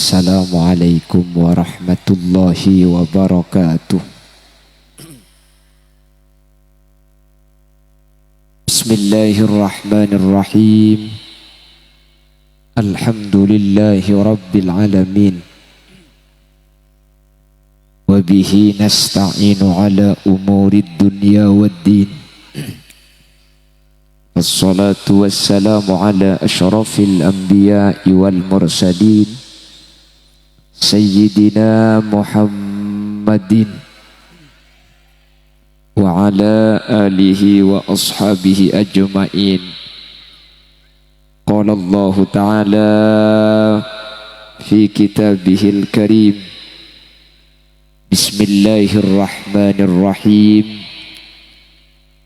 Assalamualaikum warahmatullahi wabarakatuh. Bismillahirrahmanirrahim. Alhamdulillahi rabbil alamin. Wabihi nasta'inu ala umurid dunya waddin. Wassalatu wassalamu ala ashrafil anbiya'i wal mursalin Sayyidina Muhammadin wa ala alihi wa ashabihi ajma'in. Qala Allah Ta'ala fi kitabihil karim. Bismillahirrahmanirrahim.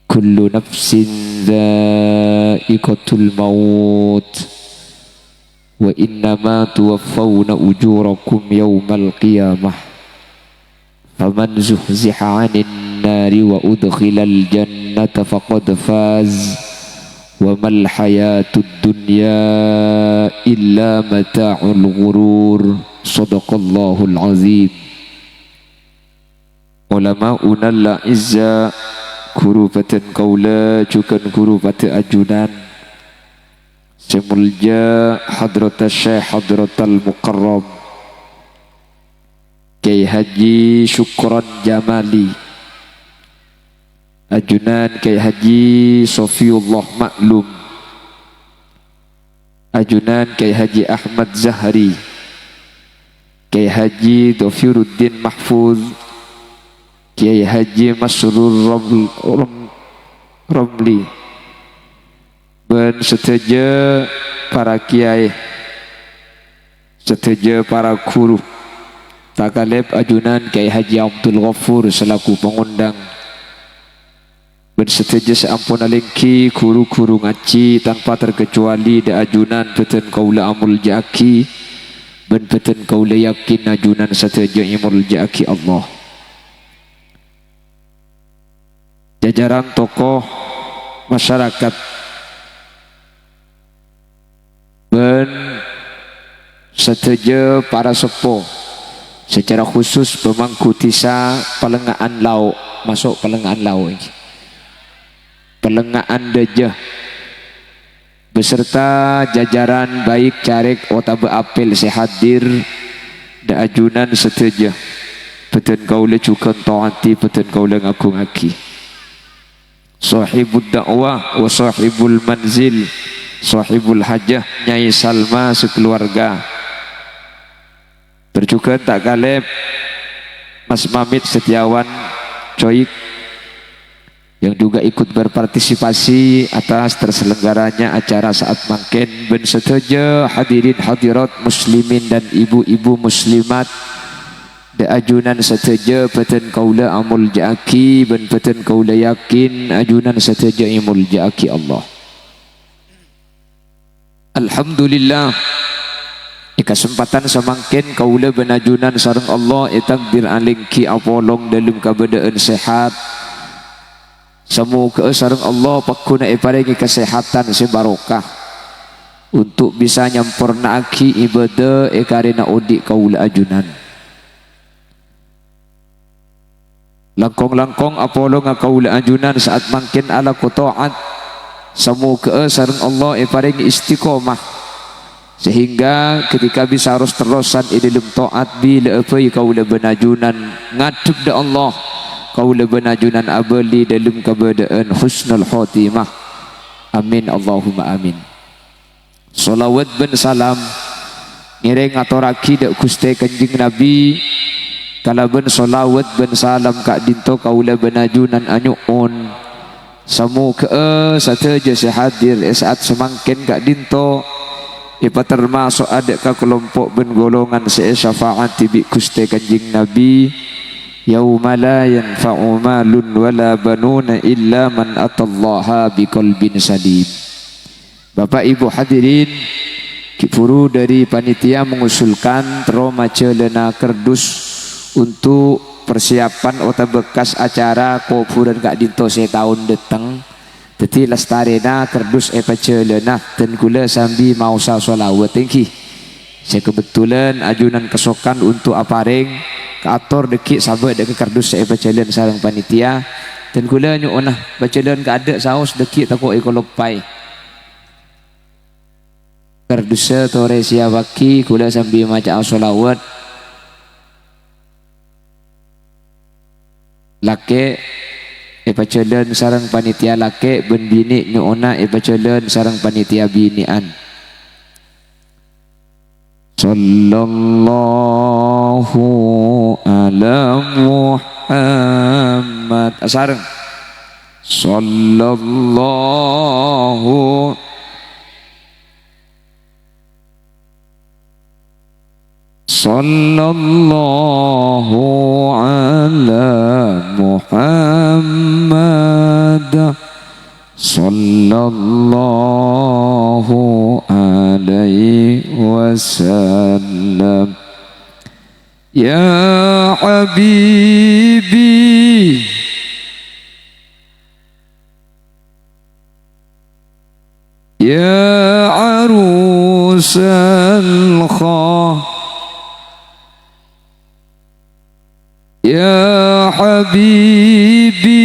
Kullu nafsin dha'iqatul maut wa innama tuwaffawna ujurakum yawmal qiyamah faman zuhziha 'anil nari wa udkhilal jannata faqad faz wa mal hayatud dunya illa mata'ul ghurur. Shadaqallahul azim. Ulama'una al-izza kurubatan kaula cukan kurubatan ajunan semulja hadrata syekh hadratal mukarram Kiai Haji Syukron Jamali, ajunan Kiai Haji Sofiullah Maklum, ajunan Kiai Haji Ahmad Zahri, Kiai Haji Dofiruddin Mahfuz, Kiai Haji Masrur Romli, dan seteja para kiai, seteja para guru, takaleb ajunan Kiai Haji Abdul Ghafur selaku pengundang, dan seteja seampun alengki guru-guru ngaji tanpa terkecuali da ajunan peten kaula amul jaki, dan peten kaula yakin ajunan seteja imul jaki Allah. Jajaran tokoh masyarakat dan seteja para sepuh, secara khusus pemangku tisa Pelengaan Lau, masuk Pelengaan Lau ini, Pelengaan Dejah beserta jajaran baik carek otabe apel sehadir da ajunan seteja peten kaula cukan taati peten kaula ngaku ngaki. Sahibul dakwah wa sahibul manzil, sahibul hajah Nyai Salma sekeluarga. Berjukan tak kaleb Mas Mamit Setiawan Coik yang juga ikut berpartisipasi atas terselenggaranya acara saat mangken, ben seteja hadirin hadirat muslimin dan ibu-ibu muslimat da ajunan seteja peten kaula amul jaki, ben peten kaula yakin ajunan seteja imul jaki Allah. Alhamdulillah di kesempatan semangkin kaula benajunan sareng Allah takdir alingki apolong dalam keadaan sehat. Semoga sareng Allah pakuna paringi kesehatan sebarokah untuk bisa nyampurnaaki ibadah karena udik kaula ajunan. Langkong-langkong apolong kaula ajunan saat mangkin ala kutoat. Semoga sareng Allah paringi istiqomah sehingga ketika bisa harus terusan dalam taat bila apa kaula benajunan ngadep da Allah, kaula benajunan abali dalam keadaan husnul khotimah. Amin Allahumma amin. Salawat ben salam ngiring aturaki da Gusti Kanjeng Nabi, kalaben solawat ben salam kak dinto kaula benajunan anyuun. Semoga sateja sehadir saat semangkin kak dinto ipa termasuk ada ka kelompok ben golongan syafaat bi Gusti Kanjeng Nabi. Yauma la yanfa'u malun wala banuna illa man atallaha biqalbin salim. Bapak Ibu hadirin, kipuru dari panitia mengusulkan maca lena kerdus untuk persiapan atau bekas acara kuburan kak dinto setahun datang. Teti lestarena kerdus epacelena dan gula sambil mau solawat tinggi Saya kebetulan ajunan kesokan untuk aparing ke ator dekik sahabat dek ke kardus saya bacalian sarang panitia dan kula nyuonah bacalian ke adek saus dekik takut ekolopai kardusnya tore siawaki kula sambil maca sholawat lake bacalian sarang panitia lake ben bini nyuonah bacalian sarang panitia binian. Sallallahu ala Muhammad asareng sallallahu ala Muhammad sallallahu alaihi wasallam ya habibi ya arusal kha ya habibi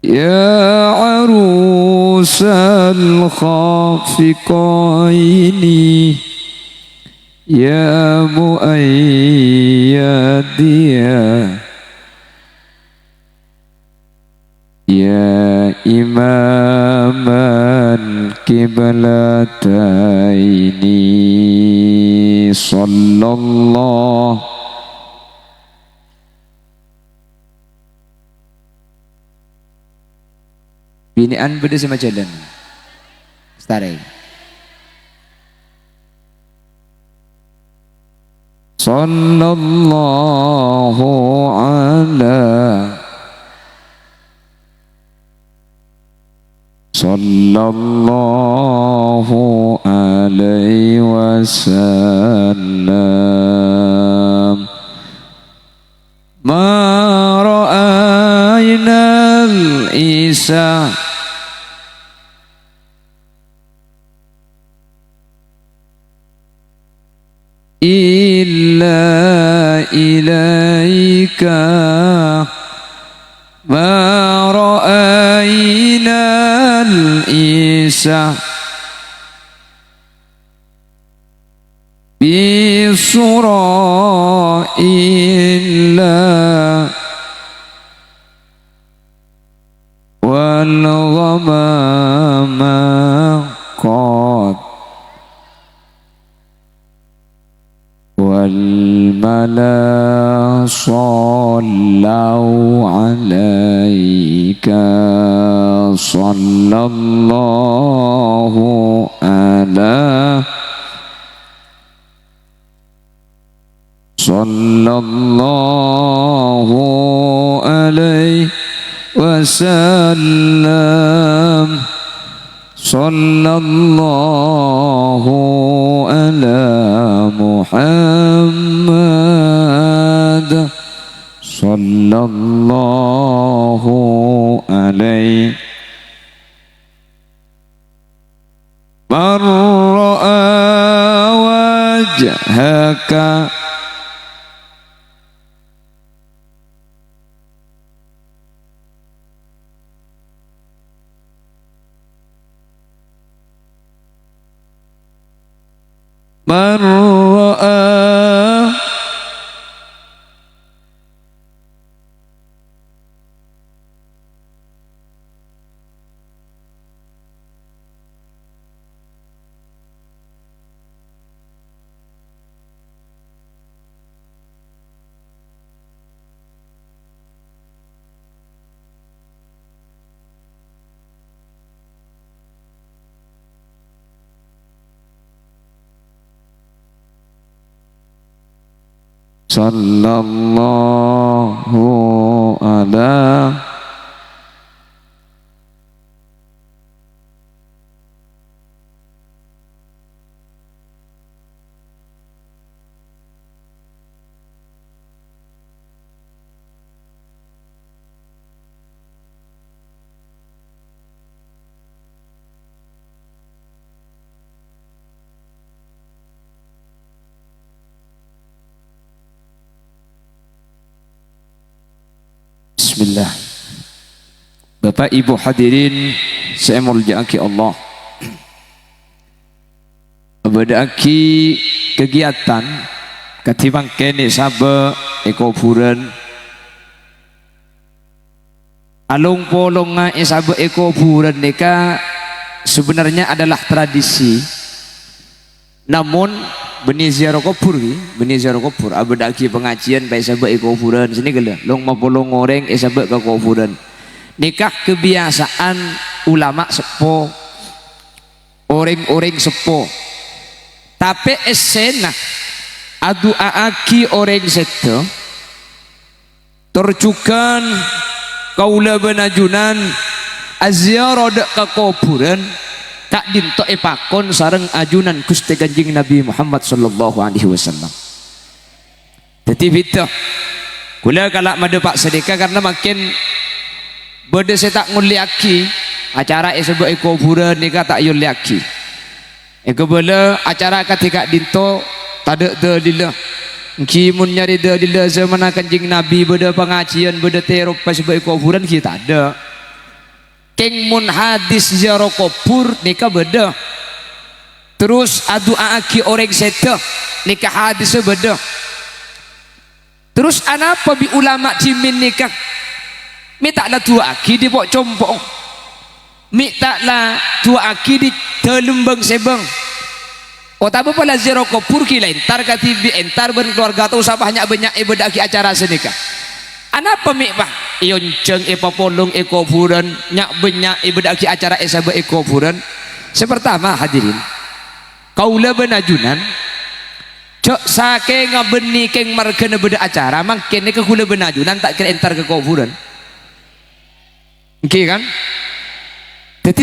ya arusal khafiqaini ya muayyadiya ya imaman kiblataini sallallahu binian beda sama jalan starai sallallahu ala sallallahu alaihi wasallam ma ra'ainal isa illa ilaika ma ra'ainal isa bi surah illa wal ghamama qad wal mala sallu alaika sallallahu ala sallallahu alaihi wasallam sallallahu ala Muhammad sallallahu alaihi man ra'a wajhaka man ra'a sallallahu ala Bismillah. Bapak Ibu hadirin saya mulyaki Allah. Bedaki kegiatan ketimbang kene sabe ekoburan alung polonga sabe ekoburan neka sebenarnya adalah tradisi, namun benih ziarah kubur abedaki pengajian baik sabe ekoburan sini gele long mapolong goreng sabe ke kuburan nikah kebiasaan ulama sepo orang-orang sepo. Tapi esena adu aaki orang seto terjukan kaula benajunan aziarah dek ke kuburan tak dinto epakon sareng ajunan Gusti Kanjeng Nabi Muhammad sallallahu alaihi wasallam. Jadi itu kula kalak madepak sedekah karena makin bode saya tak nguliaki acara sebab kuburan nikah tak yuliaki. Eko bela acara ketika dinto tada dalillah. Ki mun nyari dalillah zaman Kanjeng Nabi beda pengajian beda terop pas sebab kuburan kita ada. Keng mun hadis ziarah kubur nikah beda. Terus adu aaki orang seta nikah hadis beda. Terus anapa bi ulama cimin nikah? Mi taklah tua aki di pok compong. Mi taklah tua aki di telembang sebang. Oh tak apa lah ziarah kubur ki lain entar katibi entar ben keluarga tu usah banyak ibadaki acara senika. Anapa mi pak ionceng polong kuburan nyak banyak ibadaki acara sabe kuburan. Sepertama hadirin kaula benajunan cok sake ngabeni keng markena beda acara mangkene ke kula benajunan tak kira entar ke kuburan. Oke kan? Jadi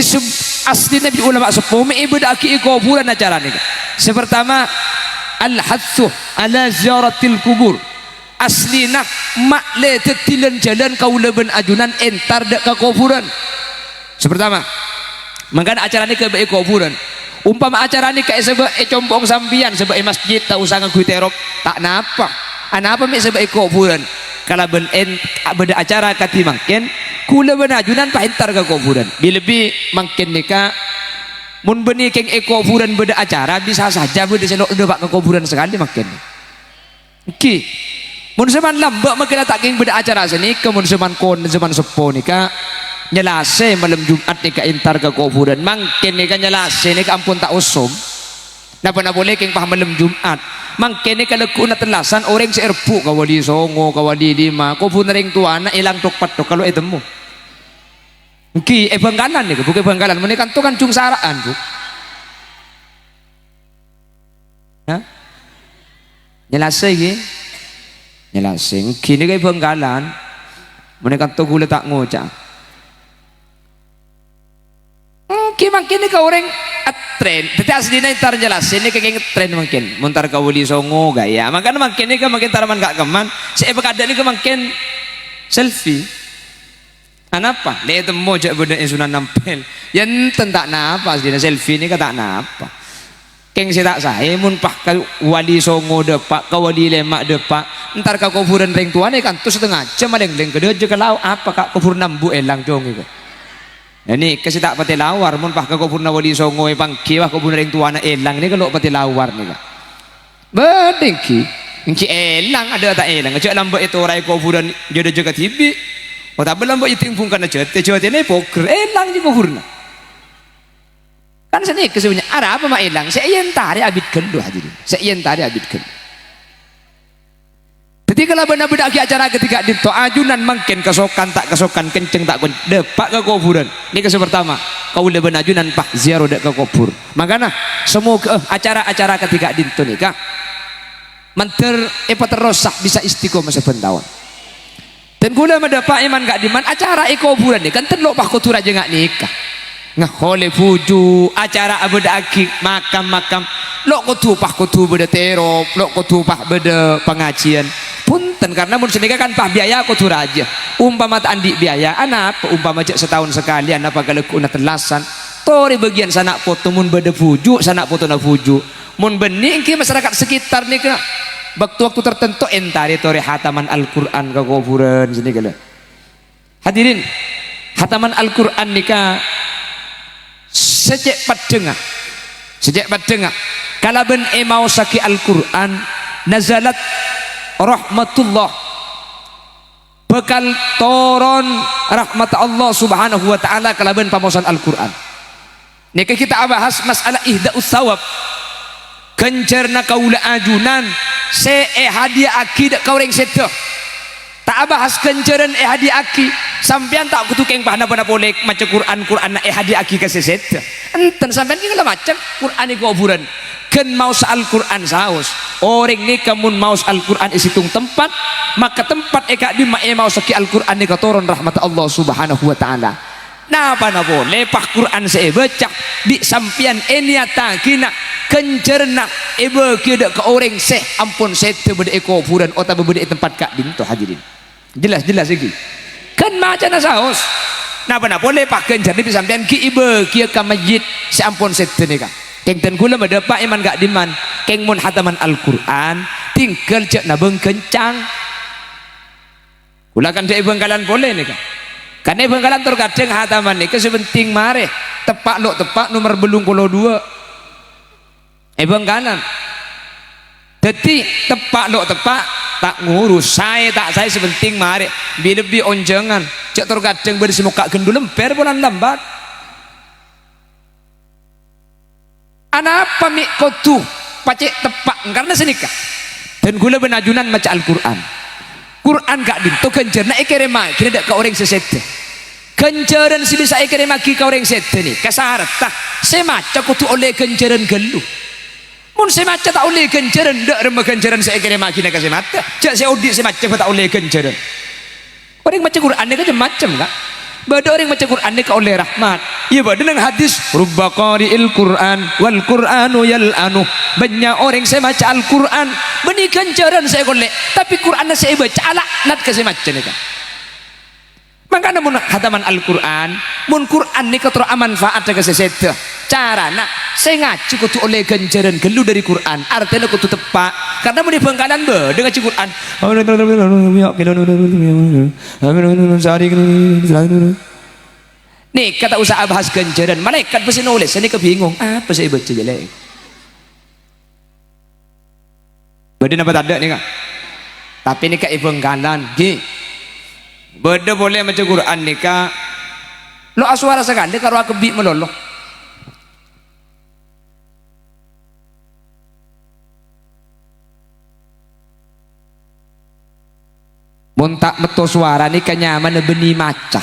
asli Nabi ulama sepuh ibadaki kuburan acara ni. Sepertama al-hathu ala ziaratil kubur. Aslina makle tetilan jalan kaula ben ajunan entar dek ke kuburan. Sepertama mangkan acara ni ke kuburan. Umpama acara ni kayak sebab compong sambian sebab masjid tak usah ngaku terop tak napa. Anapa mi sebab kuburan. Kalau ben beda acara kati mangken kula ben ajunan pa entar ke kuburan. Lebih mangken nika mun beni keng kuburan beda acara bisa saja beda selok depak ke kuburan sekali mangken. Ki mun zaman lambak makin tak keng beda acara sini kemun zaman kon zaman sepo nika nyelase malam Jumat nika entar ke kuburan mangken nika nyelase nika ampun tak usum napa boleh keng pah malam Jumat mangken nika leku na telasan orang seerpu kawali songo kawali lima kuburan ring tuana ilang tok patok kalau etemu ki banggalan nika bukan banggalan menika tu kan cung saraan bu ha nyelase ki nyelasing kini kay banggalan mereka tu gula tak ngoca kini ka orang tren tapi aslinya entar jelasin ini kayak tren mungkin muntar kawuli songo gaya makanya makin ini makin taraman gak keman saya berkada ini makin selfie anapa lihat temu jak benda sunan nampel yang tentak napa aslinya selfie ini kata napa keng saya tak saya mun pah wali songo depak ka wali lemak depak entar ka kuburan ring tuane kan tu setengah jam leng kedua je kalau apa kak kubur nambu elang dong itu ini kasi tak pati lawar mun pah ka kubur na wali songo pangki wah kubur ring tuane elang ini kalau pati lawar nih kak bedeng ki elang ada tak elang cak lambak itu orang kuburan jodoh jaga tibi oh tak belambak itu timpungkan aja tejo ini poker elang di kuburna kan seni kesebenarnya ada apa mak hilang saya yang tadi abid kendu hadirin saya yang tadi abid kendu jadi kalau benar-benar acara ketika di ajunan mungkin kesokan tak kesokan kenceng tak depak ke kuburan ini kesempatan pertama kau lebih ajunan pak ziarah dek ke kubur makanya semoga acara-acara ketika di itu nikah menter terosah bisa istiqomah sepentawan dan gula mendapat iman gak diman acara kuburan ini kan terlok pak kotor aja gak nikah ngahole puju acara abedaki makam-makam lok kutu beda terop lok kutu pah beda pengajian punten karena mun senika kan pah biaya kutu aja umpama andi biaya anak umpama cek setahun sekali anak kalau kuna telasan tori bagian sanak foto mun beda puju sanak foto na puju mun bening ki masyarakat sekitar nih kena waktu tertentu entari tori hataman Al-Quran ke kuburan sini kala Hadirin, hataman Al-Quran nikah sejak padengah kalaban emau saki Al-Quran nazalat rahmatullah, bekal toron rahmat Allah subhanahu wa ta'ala kalaban pamosan Al-Quran. Nika kita bahas masalah ihda'us sawab, kencerna kaula ajunan hadiah akidah kaureng seto tak bahas kenceran hadiah aki sampean tak kutukeng pahna pada boleh maca Quran hadiah aki ka seset enten sampean ki kala maca Quran iku oburan ken maus Al-Quran saos orang ni kamun maus Al-Quran isitung tempat maka tempat eka di maus saki Al-Quran ni katoron rahmat Allah subhanahu wa ta'ala. Napa na boleh pak Quran saya baca di sampian eniata kina kencerna ebe kida ke orang seh ampun sete bede eko furan ota bede tempat kak dinto hadirin jelas lagi kan macam saos napa na boleh pak kencer di sampian ki ibe kia ka masjid se ampun sete ni kak keng ten kula bade pak iman gak diman keng mun hataman Al-Quran tinggal cek na beung kencang kula kan de bengkalan boleh ni kak karena bengkalan terkadang hataman ini sepenting mare tepak nomor belung puluh dua bengkalan jadi tepak tak ngurus saya sepenting mare lebih onjangan cek terkadang berisi muka gendul lemper bulan lambat anak apa mik kotu pacek tepak karena senikah dan gula benajunan maca Al-Quran Quran gak dinto kencerna ekerema kira dak ka orang sesete kenceran si bisa ekerema ki ka orang sete ni kasarta semaca kutu oleh kenceran gelu mun semaca tak oleh kenceran dak remah kenceran sa ekerema ki na kasemata jak se odi semaca tak oleh kenceran orang maca Quran ni kan macam kak bada orang maca Quran ni ka oleh rahmat iya bada nang hadis rubba qari'il Quran wal Quranu yal'anu banyak orang saya maca Al-Quran beni kenceran saya golek tapi Quran saya baca laknat ke saya maca ni kan makanya mun hataman Al-Quran mun Quran ni katro manfaat ke sesete carana saya ngaji kutu oleh kenceran gelu dari Quran artinya kutu tepak karena mun di bengkalan be dengan Quran nih kata usaha bahas kenceran malaikat pasti nulis ini kebingung apa saya baca jelek beda apa tak ada nih kak tapi ini kak bengkalan ki beda boleh baca Quran nih kak lo aswara sekali karo kebi melolo muntak meto suara nih kenyaman beni maca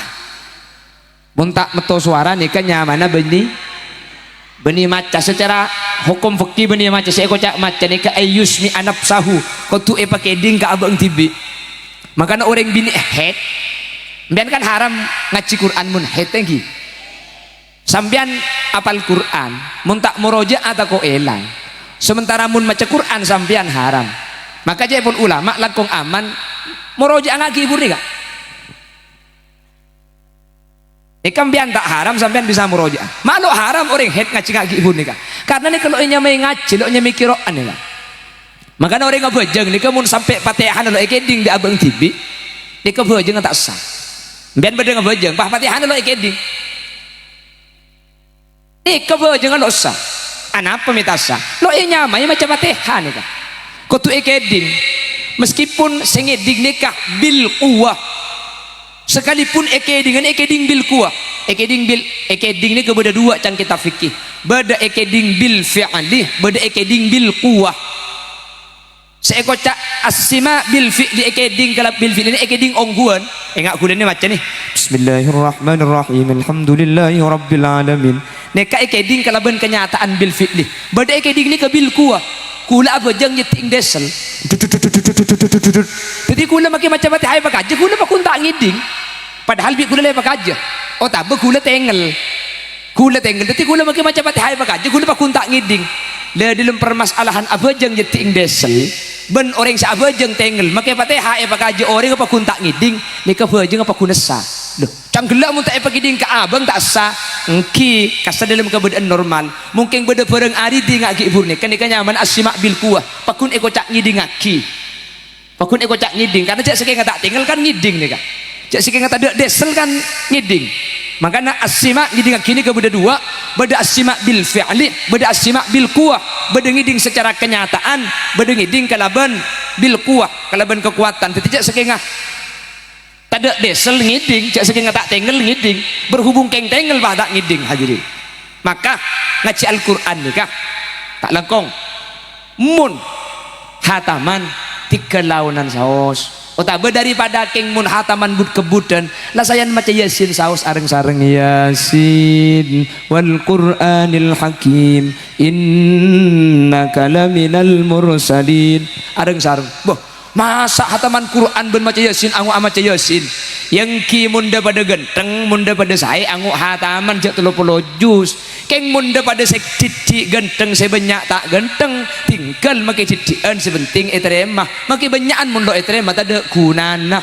muntak meto suara nih kenyaman beni maca secara hukum fikih beni maca saya kocak maca nih ka ayus mi anap sahu kotu pakai ding ka abang tibi makanya orang bini head sampean kan haram ngaji Quran mun head tinggi sampean apal Quran mun tak muroja atau ko elang sementara mun maca Quran sampean haram maka jepun ulama langkung aman muroja ngaki ibur nih kak ikan bian tak haram sampean bisa muroja malu haram orang head ngaji ngaki ibur nih kak karena nih kalau inya main ngaji lo nya mikiroan nih kak makanya orang ngabejeng nih kamu sampai patihan lo ekeding di abang tibi nih kebejeng tak sah bian beda ngabejeng patihan lo ekeding nih kebejeng lo sah anak apa mitasa lo inya main macam patihan nih kak kotu ekeding meskipun sengeding nikah bil kuwah sekalipun ekeding bil kuwah ekeding ini kepada dua can kita fikih beda ekeding bil fi'li beda ekeding bil kuwah saya kocak asima bil fi'li ekeding kalau bil fi'li ini ekeding ongguan enggak kuda ini macam nih bismillahirrahmanirrahim alhamdulillahi rabbil alamin neka ekeding kalau ben kenyataan bil fi'li beda ekeding ini ke bil kuwah kula apa jang nyeting desel jadi kula makin macam hai pak aja kula pakun tak ngiding padahal bi kula lepak aja oh tak kula tengel jadi kula makin macam hai pak aja kula pakun tak ngiding le dalam permasalahan apa jang nyeting desel ben orang sa apa jang tengel makin hai pak aja orang apa kun tak ngiding ni ka jang apa kun sah loh canggelak mun tak ngiding ka abang tak sah engki kasa dalam keadaan normal mungkin beda bareng ari di ngaki ibur ni kan nyaman asima bil kuah pakun eko cak ngiding ngaki pakun eko cak ngiding karena cak sekeng tak tinggal kan ngiding nih kak jak sikit tak ada desel kan ngiding. Makanya as-sima ngiding kini ke beda dua, beda as-sima bil fi'li, beda as-sima bil quwah, beda ngiding secara kenyataan, beda ngiding kalaban bil quwah, kalaban kekuatan. Tapi jak sikit tak ada desel ngiding, jak sikit tak tengel ngiding, berhubung keng tengel bah tak ngiding hadirin. Maka ngaji Al-Qur'an nikah tak langkong mun hataman 3 launan saos. Oh tak daripada keng mun hataman bud kebudan lah sayan maca Yasin saos areng-sareng Yasin wal Qur'anil Hakim innaka laminal mursalin areng-sareng. Boh, masa hataman Quran ben maca Yasin angu amaca Yasin yang ki munda pada genteng munda pada saya angu hataman jak 30 juz keng munda pada sek titik genteng sebanyak tak genteng tinggal make titian sebenting etremah make banyakan mundo etremah tak ada gunana.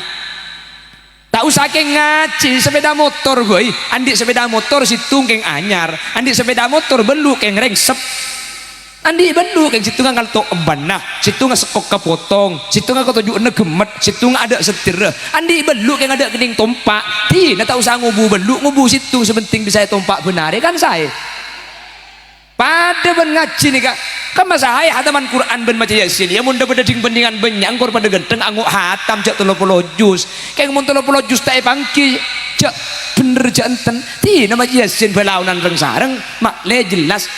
Tak usah keng ngaji sepeda motor boy, andik sepeda motor situng keng anyar, andik sepeda motor belu keng rengsep, andi bendu keng situ ngal tok banah, situ ngal sekok kapotong, situ ngal kotoju ene gemet, situ ngal ada setir. Andi belu keng ada kening tompak. Ti na tak usah ngubu belu, ngubu situ sebenting bisa tompak benar kan saya. Pada ben ngaji nih kak, kan masa saya hataman Quran ben maca Yasin, ya mun dapat ding bandingan banyak angkor pada genteng angu hatam jak 30 juz, keng mun 30 juz tak pangki jak bener jak enten. Ti nama Yasin belaunan reng sareng mak le jelas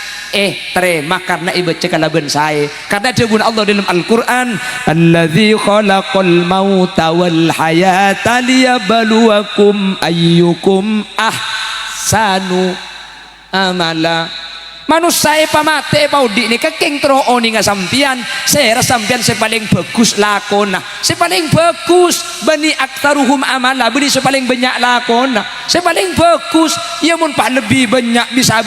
terima karena ibaca kalaban saya karena dibun Allah dalam Al-Quran alladzi khalaqal mauta wal hayata liyabluwakum ayyukum ahsanu amala. Manusia pamate paudi ni kakeng troo ni nga sampian saya sampian saya paling bagus lakona saya paling bagus bani aktaruhum amala bani saya paling banyak lakona saya paling bagus ya mun pak lebih banyak bisa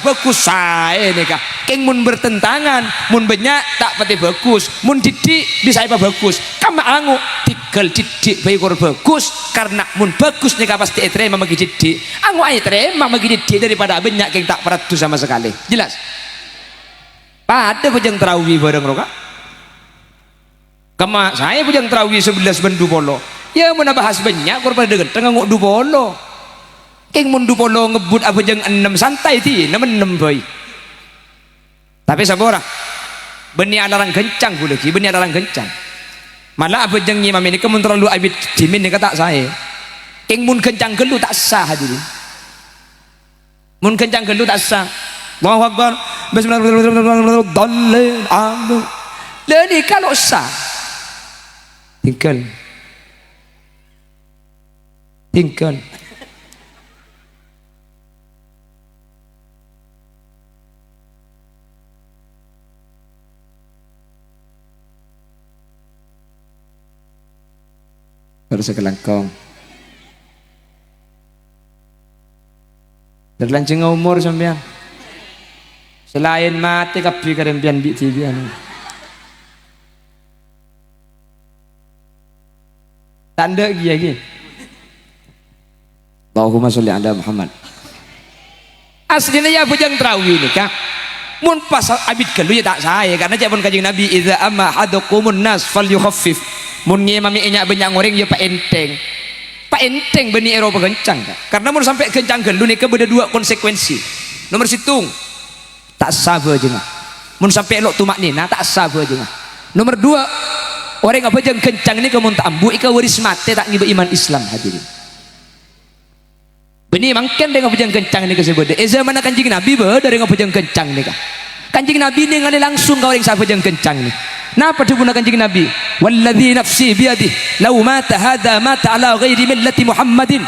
bagus saya ni kah keng mun bertentangan mun banyak tak pati bagus mun didik bisa apa bagus kama angu tigal didik baikor bagus karena mun bagus ni kah pasti etrema magi didik angu etrema magi didik daripada banyak keng tak peratu sama sekali. Jelas pada pujang terawih bareng roka kama saya pujang terawih 11 bendu polo ya mana bahas banyak korban dengan tengah nguk du polo keng mundu polo ngebut apa jeng 6 santai ti 6 boy tapi sabora beni alarang kencang pula ki beni alarang kencang malah apa jeng imam ini kemun terlalu abid dimin ni kata saya keng mun kencang gelu tak sah hadirin mun kencang gelu tak sah. Allahu Akbar bismillahirrahmanirrahim lani kalau sah tinggal baru sekelangkong terlancing umur sampean selain mati kapi karempian bi tibian tanda lagi Allahumma sholli ala Muhammad aslinya ya bujang terawih ni kak mun pas abid kelu ya tak saya karena jabon kanjeng Nabi idza amma hadukumun nas falyukhaffif mun ngimami enyak banyak ngoreng ya pak enteng beni Eropa kencang kak karena mun sampai kencang gelu ni ke beda dua konsekuensi nomor situng tak sabar jengah mun sampai elok tumak nina tak sabar jengah nomor 2 orang apa jeng kencang ini kemun tak ambu ika waris mate tak ngiba iman Islam hadirin beni mangken dengan pejang kencang ini kesebut zaman kanjeng Nabi dari ngapejang kencang ini kah kanjeng Nabi ini ngali langsung kau orang siapa pejang kencang ini napa dibuna kanjeng Nabi walladzi nafsi biyadih law mata hadza mata ala ghairi millati Muhammadin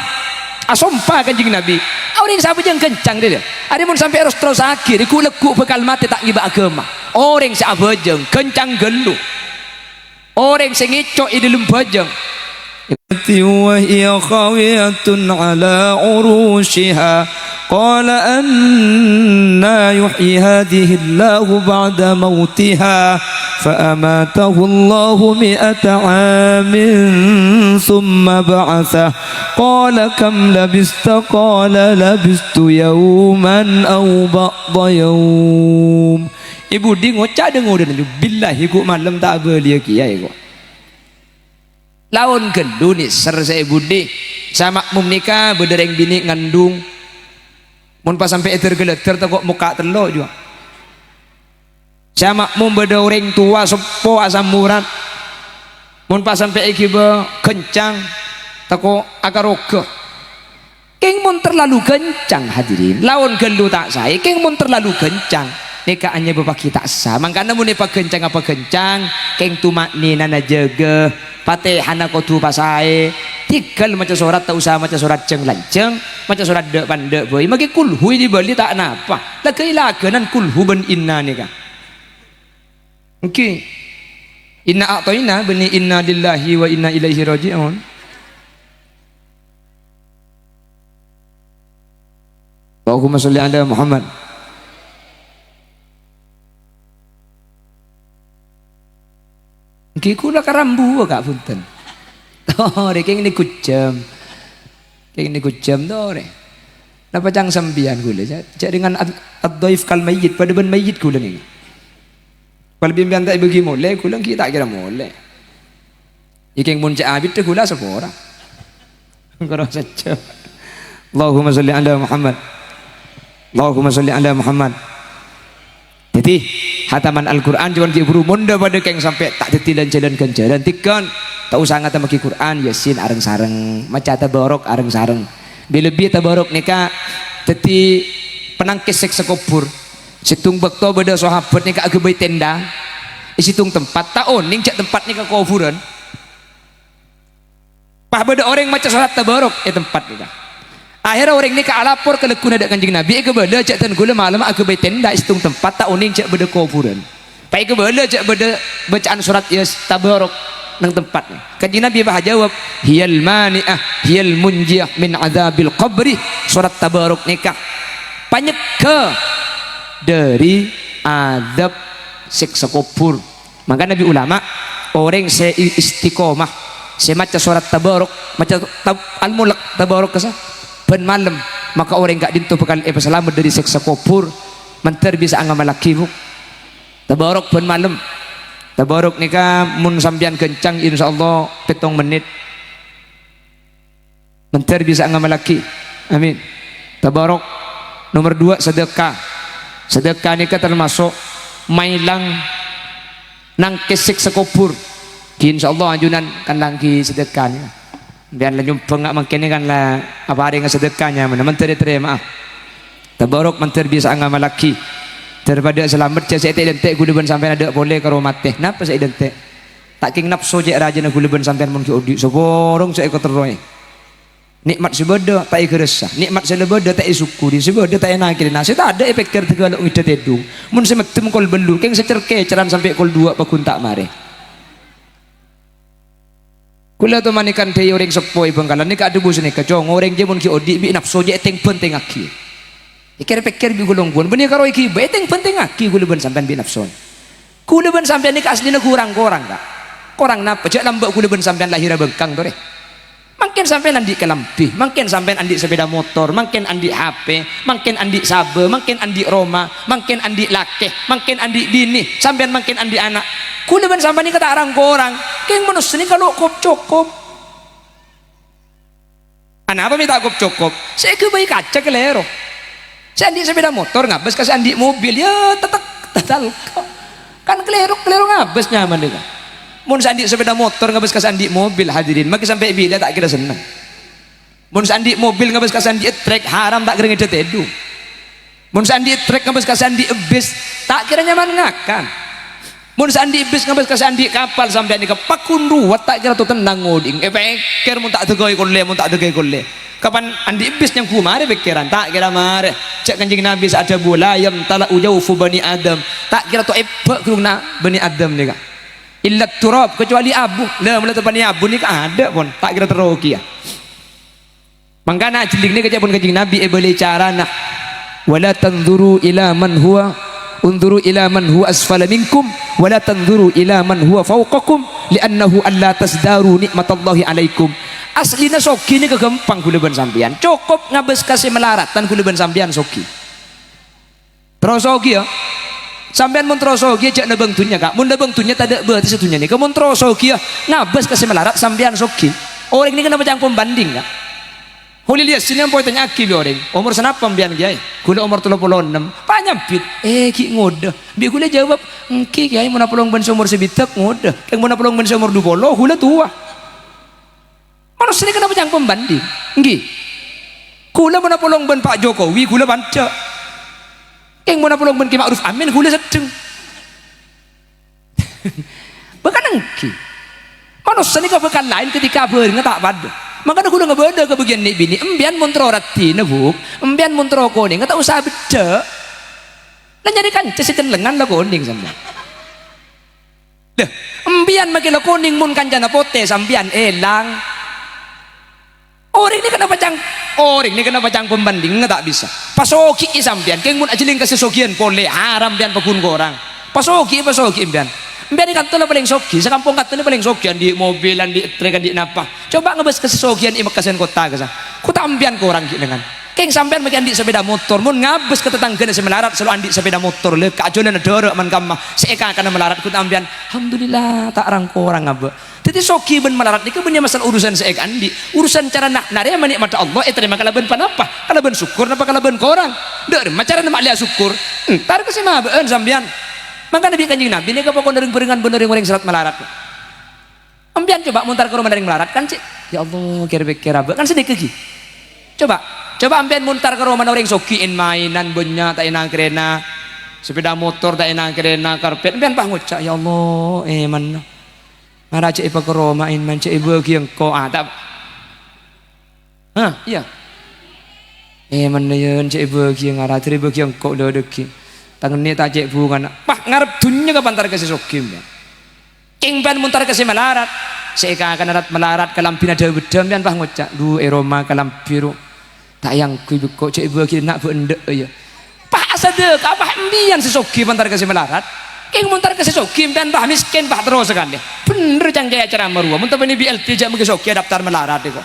asompa kanjeng Nabi orang siapa pejang kencang dia ada pun sampai harus terus akhir iku lekuk bekal mati tak ngiba agama orang siapa pejang kencang gelu orang sengicok di dalam bajang وهي خاوية على عروشها قال أنى يحيي هذه الله بعد موتها فأماته الله 100 عام ثم بعثه قال كم لبثت قال لبثت يوما أو بعض يوم ibu di ngocak dengar dan billahi ku malam tak belia kiai kok lawan gelu nih ser saya budi sama makmum nikah bedereng bini ngandung mun pas sampai tergeleter kok muka telok juga sama makmum beda orang tua sepo asam murad mun pas sampai iki be kencang tako akaroga keng mun terlalu kencang hadirin lawan gelu tak saya keng mun terlalu kencang nikahannya bapak kita sah makanya mun nipa kencang apa kencang keng tumak nina na jaga patehana kotu pasai tinggal macam surat tak usah macam surat ceng lanceng macam surat dek pandek boy maki kulhu di bali tak napa lagi laganan kulhu ben inna nikah okay. Inna a'toina bani inna lillahi wa inna ilaihi raji'un Allahumma sholli ala Muhammad Kiku lah karambu kak punten. Tore keng ini kujam. Keng ini kujam tore. Napa cang sambian gula. Cak dengan ad-dhaif kal mayyit pada ben mayyit gula ni. Kalau bimbian tak bagi mole gula kita kira mole. Ikeng mun cak abid tu gula sepora. Karo saja. Allahumma sholli ala Muhammad. Allahumma sholli ala Muhammad. Jadi hataman Al-Quran jangan diburu munda pada keng sampai tak detilan jalan tikan tak usah ngata maki Quran Yasin areng sareng maca tabarok areng sareng lebih tabarok nika teti penangkis sek sekopur situng bekto beda sahabat nika agebai tenda isitung tempat taon ning cak tempat nika kuburan pah beda orang maca salat tabarok tempat nika akhirnya orang ini alapor ke lekuna ada kanjeng Nabi ke bala cak tan gula malam aku bayi tenda istung tempat tak uning cak beda kuburan pai ke bala cak beda bacaan surat yas tabarok nang tempatnya kanjeng Nabi bah jawab hiyal mani'ah hiyal munjiyah min adzabil qabri surat tabarok nikah panyeka dari adab siksa kubur maka Nabi ulama orang se istiqomah se maca surat tabarok maca al-mulk tabarok kasa ben malam maka orang gak dintu bekal selamat dari siksa kubur menter bisa angamal laki bu tabarok ben malam tabarok nikah mun sambian kencang insyaallah 7 menit menter bisa angamal laki amin tabarok nomor 2 sedekah nikah termasuk mailang nang kesik sekubur insyaallah anjunan kan langki sedekah ni biar lah jumpa ngak makin kan lah apa hari dengan sedekahnya mana menteri terima tabarok menteri bisa anggap laki daripada selamat saya tak identik gula ben sampai ada boleh karo mati napa saya identik tak king nafsu je raja na gula ben sampai mun ki odi seborong saya ikut teroi nikmat sebeda tak ikresa nikmat sebeda tak isyukuri sebeda tak enakir nasi tak ada efek tertegal ngidet edung mun semetem kol belu keng secerke ceran sampai kol 2 pakun tak mare kula tu manikan teh orang sepoi bengkalan ni kak debu sini kacong orang je mun ki odi bi nafsu je teng penting aki pikir bi gulung pun benih karo iki be teng penting aki gula ben sampean bi nafsu gula ben sampean ni aslina kurang kak kurang napa jak lambak gula ben sampean lahir bengkang tu deh makin sampean andi kelampi makin sampean andi sepeda motor makin andi HP makin andi sabe makin andi Roma makin andi laki makin andi bini sampean makin andi anak kula ben sampean ni kata arang korang keng manus ni kalau cukup anak apa minta cukup saya ke bayi kaca kelero saya andi sepeda motor ngabes kasih andi mobil ya tetek tetal kan kelero ngabes nyaman dia mun sandi sepeda motor ngabes kasih andi mobil hadirin maki sampai bila tak kira senang mun sandi mobil ngabes kasih andi trek haram tak kira ngedet edu mun sandi trek ngabes kasih andi bis tak kira nyaman ngakan mun sandi bis ngabes kasih andi kapal sampai andi pakun ruwet tak kira tu tenang ngoding pikir mun tak tegoi kolle kapan andi bis yang kumare pikiran tak kira mare cek kanjeng Nabi ada bola yang tala ujaufu bani Adam tak kira tu ebek kuruna bani Adam ni kak illa turab kecuali abu lah mula tepani abu ni ada pun tak kira teroki ya mangkana jeling ni kejapun kanjeng Nabi boleh cara nak wala tanzuru ila man huwa unzuru ila man huwa asfala minkum wala tanzuru ila man huwa fawqakum li'annahu alla tasdaru nikmatallahi alaikum aslina soki ni kegampang kula ben sampean cukup ngabes kasih melaratan kula ben sampean soki terus soki ya Sampean mun trosogi aja nebeng dunya kak, mun nebeng dunya tak ada berarti sedunya nih. Kamu trosogi ngabes kasih melarat sampean sogi. Orang ini kenapa jangan pembanding kak? Huli lihat sini yang poin tanya aki orang. Umur senapa pembian kiai? Gula umur 36. Panyapit. Ki ngode. Bi gula jawab, ki kiai mau napolong ben seumur sebitak ngode. Yang mau napolong ben seumur 20 gula tua. Manusia ini kenapa jangan pembanding? Nggih. Gula mau napolong ben Pak Jokowi gula banca. Yang mau napolong ben Ki Ma'ruf Amin gula sedeng. Bahkan engki. Manusia ini kebekan lain ketika beringat tak pada. Makanya gula ngebeda ke bagian ni bini. Embian muntro rati nebuk. Embian muntro kuning. Kata usah beda. Dan jadi kanca si lengan lah kuning sampean. Dah. Embian makin lah kuning mun kancana pote sampean elang. Orang ini kenapa cang? Orang ini kenapa cang pembanding? Tak bisa. Pasoki sampean. Keng mun ajiling kasih sokian pole haram bian pakun korang. Pasoki bian. Biar di kantor paling soki, sekampung kantor paling sokian di mobilan, di trekan, di napa. Coba ngebes ke sokian imak kasihan kota kesa. Kota ambian ke orang dengan. Keng sampean makin andi sepeda motor, mun ngabes ke tetangga nasi melarat selalu andi sepeda motor le kajolan ada man kamma. Seeka kana melarat kota ambian. Alhamdulillah tak rangko orang ngabe. Tadi soki ben melarat ni kebennya masalah urusan seeka andi. Urusan cara nak nari mani mata Allah terima kalau ben panapa? Kalau ben syukur napa kalau ben korang? Deur macara nak lihat syukur. Entar ke sima beun sampean. Maka Nabi Kanjeng Nabi ini kapok kondering beringan bener yang serat melarat. Ambian coba muntar ke rumah dari melarat kan cik. Ya Allah kira-kira kan sedikit lagi. Coba ambian muntar ke rumah orang sokiin mainan banyak tak enang kerena sepeda motor tak enang kerena karpet. Ambian bangun cak ya Allah mana. Marah cik ipa ke rumah man cik ibu yang kau tak. Iya. Mana yun cik ibu yang arah tri ibu yang kau dah deki. Tangan ni tak cek bungan. Pak ngarep dunia ke pantar kasih sokim ya. King ban muntar kasih melarat. Seeka akan arat melarat kalampina ada bedam dan pak ngocak. Du eroma kalampiru. Tak yang kui kok cek ibu kiri nak bende ya. Pak sadek apa embian si sokim pantar kasih melarat. King muntar kasih sokim dan pak miskin pak terus sekali. Bener jangan kayak acara merua. Muntar ini BLT jangan mungkin sokim daftar melarat itu.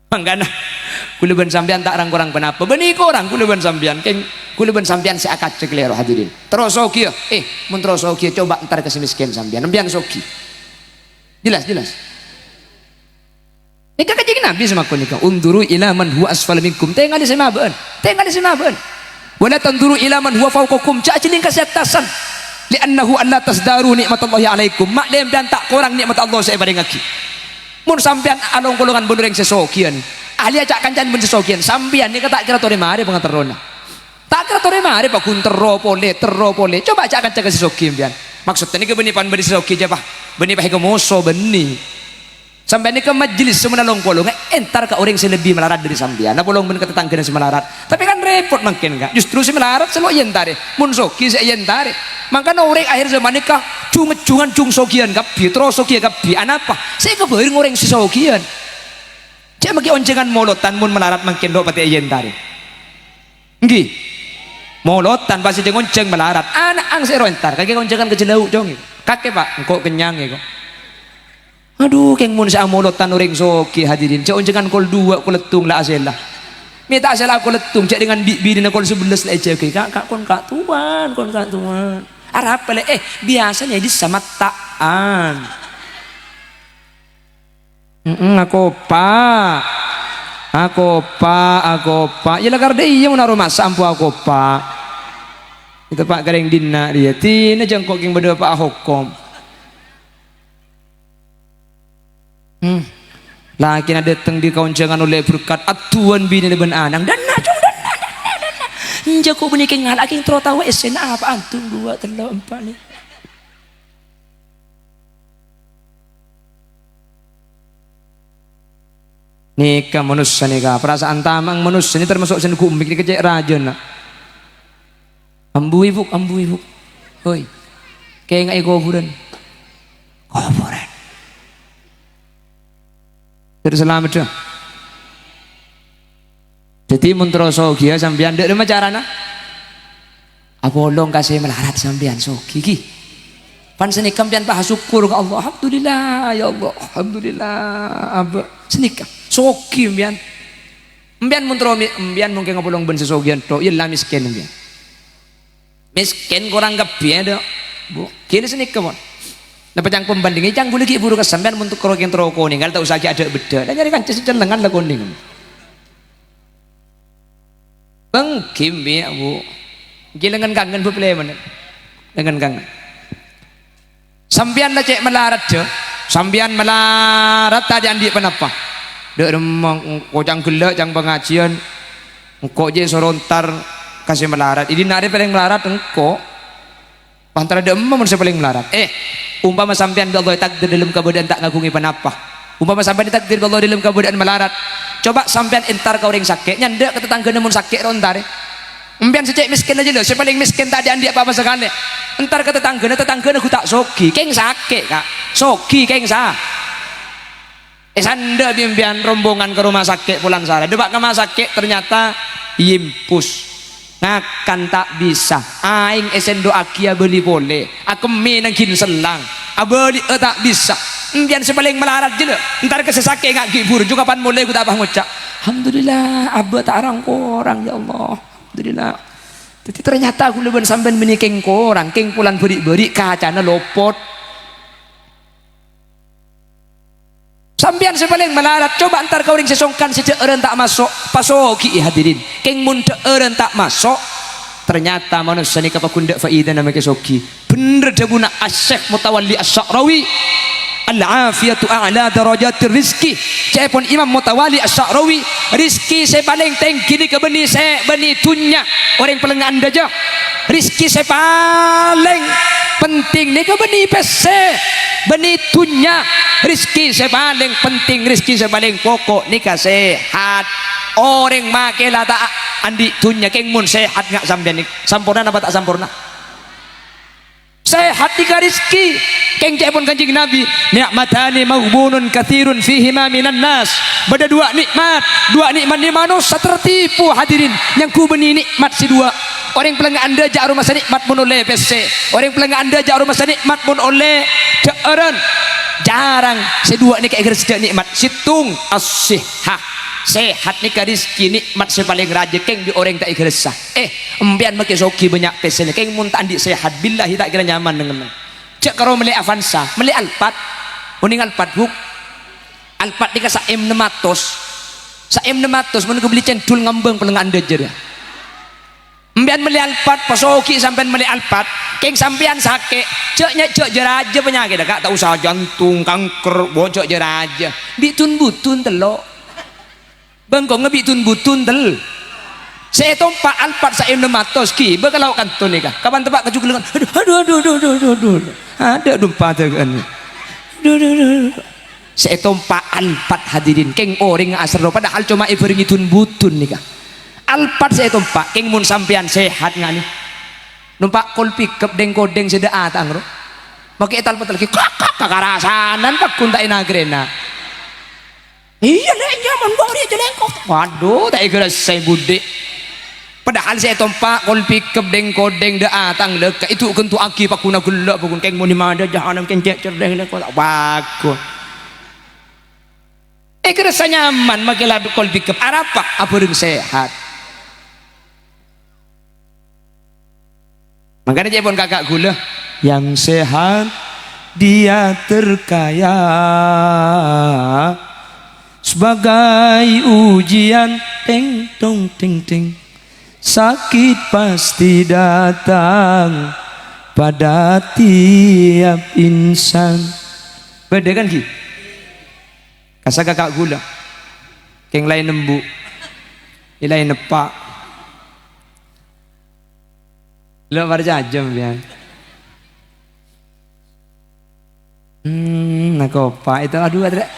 Manggana. Kulaban sampean tak orang kenapa benih orang kulaban sampean keng kulaban sampean seakat ceklero hadirin terus soki mun terus soki coba ntar kasih miskin sampean sampean soki jelas nikah kajing Nabi sama kau nikah unduru ila man huwa asfal minkum tengah di semabeun wala tanduru ila man huwa fawqakum cacing kasih atasan li'annahu alla tasdaru nikmatallahi alaikum maklem dan tak kurang nikmat Allah saya pada ngaki mun sampean along golongan bener yang sesokian ahli acak kancan bensesokian sambian ni kata kira tore mari pengaterona tak kira tore mari pak kun terro pole coba acak kancan kasih sokian bian maksudnya ni ke benih pan beri soki je pak benih pak kemoso benih sampai ni ke majlis semua long polong entar ke orang selebih melarat dari sambian na polong ben ke tetangga dan semelarat tapi kan repot mungkin enggak justru si melarat selalu yentare mun soki se yentare maka orang akhir zaman ni kah cungan sokian kapi terus sokian kapi anapa saya kebering orang si sokian cek maki oncengan molotan mun melarat makin do pati ayen tari nggih molotan pasti jeung onceng melarat anak ang sero entar kaki oncengan kejelau dong kakek pak engko kenyang ya kok aduh keng mun sa molotan orang soki hadirin cek oncengan kol 2 kol letung la aselah minta aselah kol letung cek dengan bini kol 11 la cek kak kon kak tuan arap pale biasanya di samataan aku pak ya lagar deh iya menaruh masa ampu aku pak itu pak gareng dina dia tina jangkok yang berdua pak hukum laki na datang di kaunjangan oleh berkat atuan bini dan anang dan najung dan jago bunyi keng ngalak yang tertawa esena apa antum 2 3 4 nih nikah manusia nikah perasaan tamang manusia ini termasuk sen kumbik ini kecek raja nak ambu ibu hoi kayak nggak kuburan terus selamat dah jadi muntroso dia sambian dek rumah carana apolong kasih melarat sambian so gigi pan senikam pian bah syukur ke Allah alhamdulillah ya Allah alhamdulillah abah senikam soki mbian muntro mbian mungkin ngapolong ben sesogian to ilah miskin mbian miskin kurang kebiaya dok bu kini sini kemon dapat yang pembandingnya yang boleh buru kesampean untuk kerokin teroko nih kalau tak usah ada beda dan nyari kan celengan lah kuning bang kim ya bu gilengan kangen bu mana dengan kangen sambian lah cek melarat je sambian melarat tadi andi penapa dek remang kocang gelak jang pengajian engkau je sorontar kasih melarat ini nari paling melarat engkau antara ada emam manusia paling melarat umpama sampean Allah takdir dalam keadaan tak ngagungi penapa umpama sampean takdir Allah dalam keadaan melarat coba sampean entar kau ring sakit nyandak ke tetangga namun sakit rontar empian secek miskin aja loh, saya paling miskin tadi andi apa-apa sekali entar ke tetangga aku tak sogi keng sakit kak sogi keng sah sanda bimbingan rombongan ke rumah sakit pulang sara debak ke rumah sakit ternyata yimpus ngakan tak bisa aing esen doa kia beli boleh aku menangkin selang abeli tak bisa empian saya paling melarat je loh entar ke sesakit ngak gibur juga kapan mulai aku tak apa ngucap alhamdulillah abah tak arang korang ya Allah alhamdulillah jadi ternyata aku leban sampai menikeng korang keng pulang beri-beri kacana lopot sampian sepaling melarat coba antar kau ring sesongkan sejak orang tak masuk pasoki hadirin keng munte orang tak masuk ternyata manusia ni kapakundak faidah nama kesoki bener daguna asyik mutawalli as-Sya'rawi al-afiyatu a'la darajatir rizki cepon Imam Mutawalli as-Sya'rawi rizki saya paling tinggi ni ke beni saya beni tunya orang pelengan daja rizki saya paling penting ni ke beni pese beni tunya rizki saya paling penting rizki saya paling pokok ni sehat orang makelah tak andi tunya keng mun sehat ngak sampean ni sampurna apa tak sampurna sehat tiga rizki keng cepon kanjing Nabi ni'matani maghbunun kathirun fihima minan nas beda dua nikmat ni manusia tertipu hadirin yang ku beni nikmat si dua orang pelanggan anda jak rumah nikmat pun oleh PC orang pelanggan anda jak rumah nikmat pun oleh deeren jarang sedua ni kayak sejak nikmat situng as-sihah sehat ni ka rizki nikmat saya paling raja keng di orang tak ikhlasah empian make soki banyak PC ni keng mun tak andi sehat billahi tak kira nyaman dengan cek karo meli Avanza meli Alphard uning Alphard buk Alphard ni ka sa M600 mun beli centul ngambang peleng anda je dia empian meli Alphard pasoki sampean meli Alphard keng sampean sakit cek jeraja penyakit dak tak usah jantung kanker bocok jeraja bitun butun telok bengkong ngebitun butun tel saya tompak Alphard saya 600 ki bekalau kanton ni kah kapan tempat kejugelengan aduh ada dumpa tegan saya tompak Alphard hadirin keng orang asar padahal cuma ibering butun ni kah Alphard saya tompak keng mun sampean sehat ngani numpak kol pickup deng kodeng sedaa tangro make etal petal ki kakarasanan pak kunta inagrena iya lah nyaman bari jelengkok waduh tak kira saya bude padahal saya tompak kol pickup deng kodeng datang lek itu kentu aki pakuna gelak pun keng muni mada jahanam kencek cerdeh lek tak bagus kira saya nyaman make labu kol pickup arapa apa reng sehat makanya dia pun kakak gula yang sehat dia terkaya sebagai ujian ting tong ting ting sakit pasti datang pada tiap insan beda kan ki kasa kakak gula keng lain nembu lain nepak lo barjajam ya nak apa itu aduh ada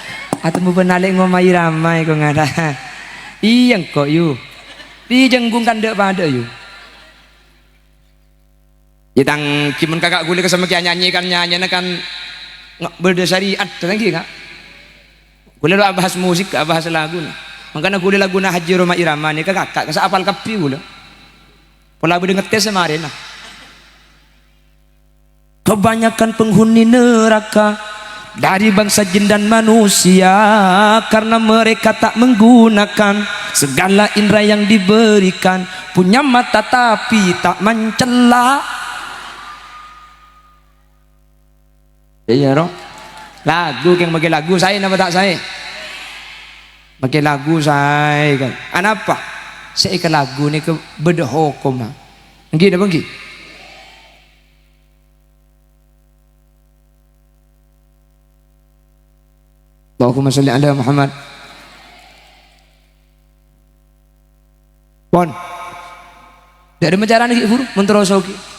atau mau benalik ngomai ramai kau ngada iyang kok yu dijenggungkan dek pada yu Jitang cimun kakak gule sama kia nyanyi kan kan berdasari ada lagi kak gule lo bahas musik bahas lagu makanya gule lagu na haji Roma Irama nih kakak kasa apal kapi gule pola berdengar tes kemarin kebanyakan penghuni neraka dari bangsa jin dan manusia, karena mereka tak menggunakan segala indera yang diberikan, punya mata tapi tak mencela. Iya roh. Lagu yang bagi lagu saya nama tak saya. Bagi lagu saya kan. Anapa? Saya ke lagu ni ke berdohokom. Nggih dah bangki. Allahumma salli ala Muhammad. Pon. Dak ada macara ni guru menteroso ki.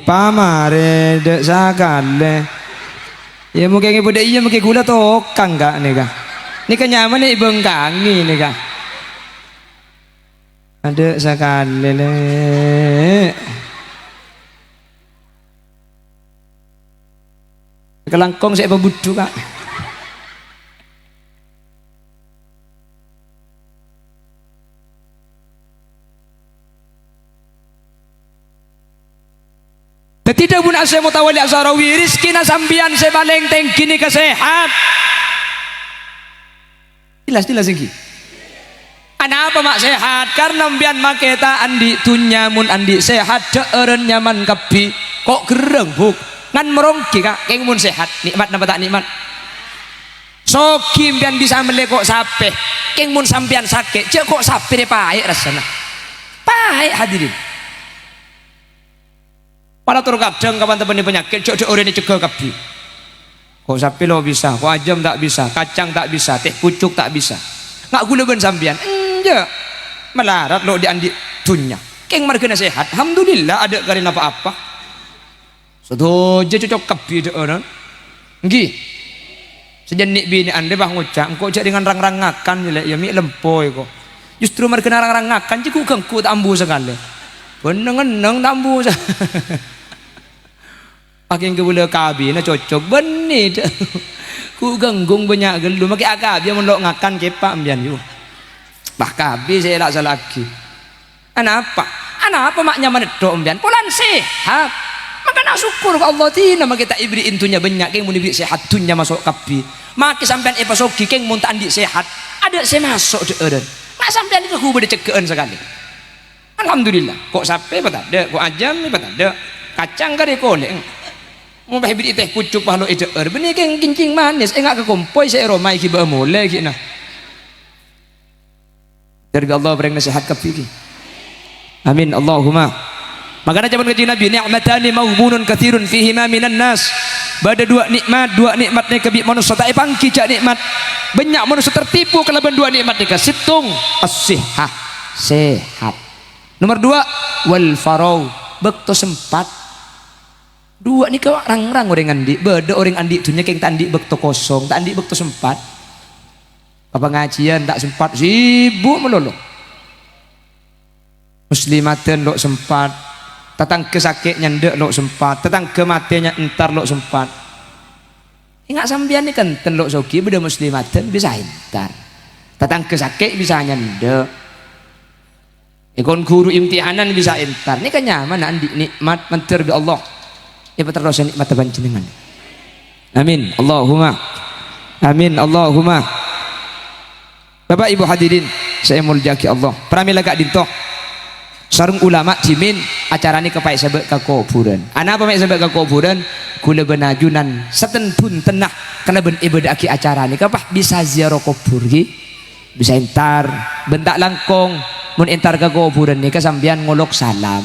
Pamare dek sakale ya mungkin ibu dek iya mungkin gula tokang kak nih kak ini kenyaman nih bengkangi nih kak ada sakale le kelangkong saya bebudu kak tidak pun asa mutawali asarawi rizkina sambian sebaleng tengkini kesehat jelas lagi anapa mak sehat karena mbian maketa andi tunyamun andi sehat deeren nyaman kepi kok gereng buk ngan merongki kak keng mun sehat nikmat napa tak nikmat soki mbian bisa melekok sape keng mun sambian sakit cek kok sape de pahit rasana pahit hadirin pada turun kadang kapan teman penyakit cok orang ini cegah kapi kok sapi lo bisa kok ajam tak bisa kacang tak bisa teh pucuk tak bisa nggak gula ben sambian enggak melarat lo diandi dunya keng margana sehat alhamdulillah ada karena apa-apa sedoja cocok kapi de orang nggih sejenik bini ande bah ngucap kok cak dengan rang-rangakan ya mi lempoi kok justru margana rang-rangakan ciku gengku tak ambu sekali beneng-eneng tak ambu pakai ke bola kabi na cocok benih ku ganggung banyak gelu makai akabi mun lok ngakan kepak ambian you bah kabi saya lak salaki anapa maknya menedok ambian pulan sehat maka nak syukur ke Allah tina maka kita ibri intunya banyak keng mun ibri sehat dunya masuk kabi maka sampean epasoki keng mun tak andi sehat ada saya masuk de eureun nak sampean itu ku bede cegeun sekali alhamdulillah kok sape apa tak ada kok ajam apa tak ada kacang kare koleng mau bahibit teh pucuk pahlo eder benih keng kincing manis enggak ke kompoi saya romai ki ba mole ki nah dari Allah beri nasihat kepiki amin Allahumma makanya zaman kaji Nabi ni'matani maghbunun katsirun fihima minan nas pada dua nikmat ni kebi manusia tak pangki cak nikmat banyak manusia tertipu kelebihan dua nikmat ni situng as-sihah sehat nomor dua wal farau bekto sempat dua ni kau rang-rang orang andi beda orang andi tunya keng tandi bekto kosong tak andi bekto sempat apa ngajian tak sempat sibuk melolo muslimaten lok sempat tatang kesakit nyandek lok sempat tatang kematiannya entar lok sempat ingat sambian ni kenten lok soki beda muslimaten bisa entar tatang kesakit bisa nyandek ikon guru imtihanan bisa entar ni kan nyaman andi nikmat mentir bi Allah ya terus nikmat panjenengan amin Allahumma amin Allahumma Bapak Ibu hadirin saya muljaki Allah pramila kak dintoh sarung ulama cimin acara ini kepai sebek ke kuburan ana apa mek sebek ke kuburan kula benajunan seten pun tenah kena ben ibadah aki acara ini kapah bisa ziarah kubur ki bisa entar bentak langkong mun entar ke kuburan ni kesambian ngolok salam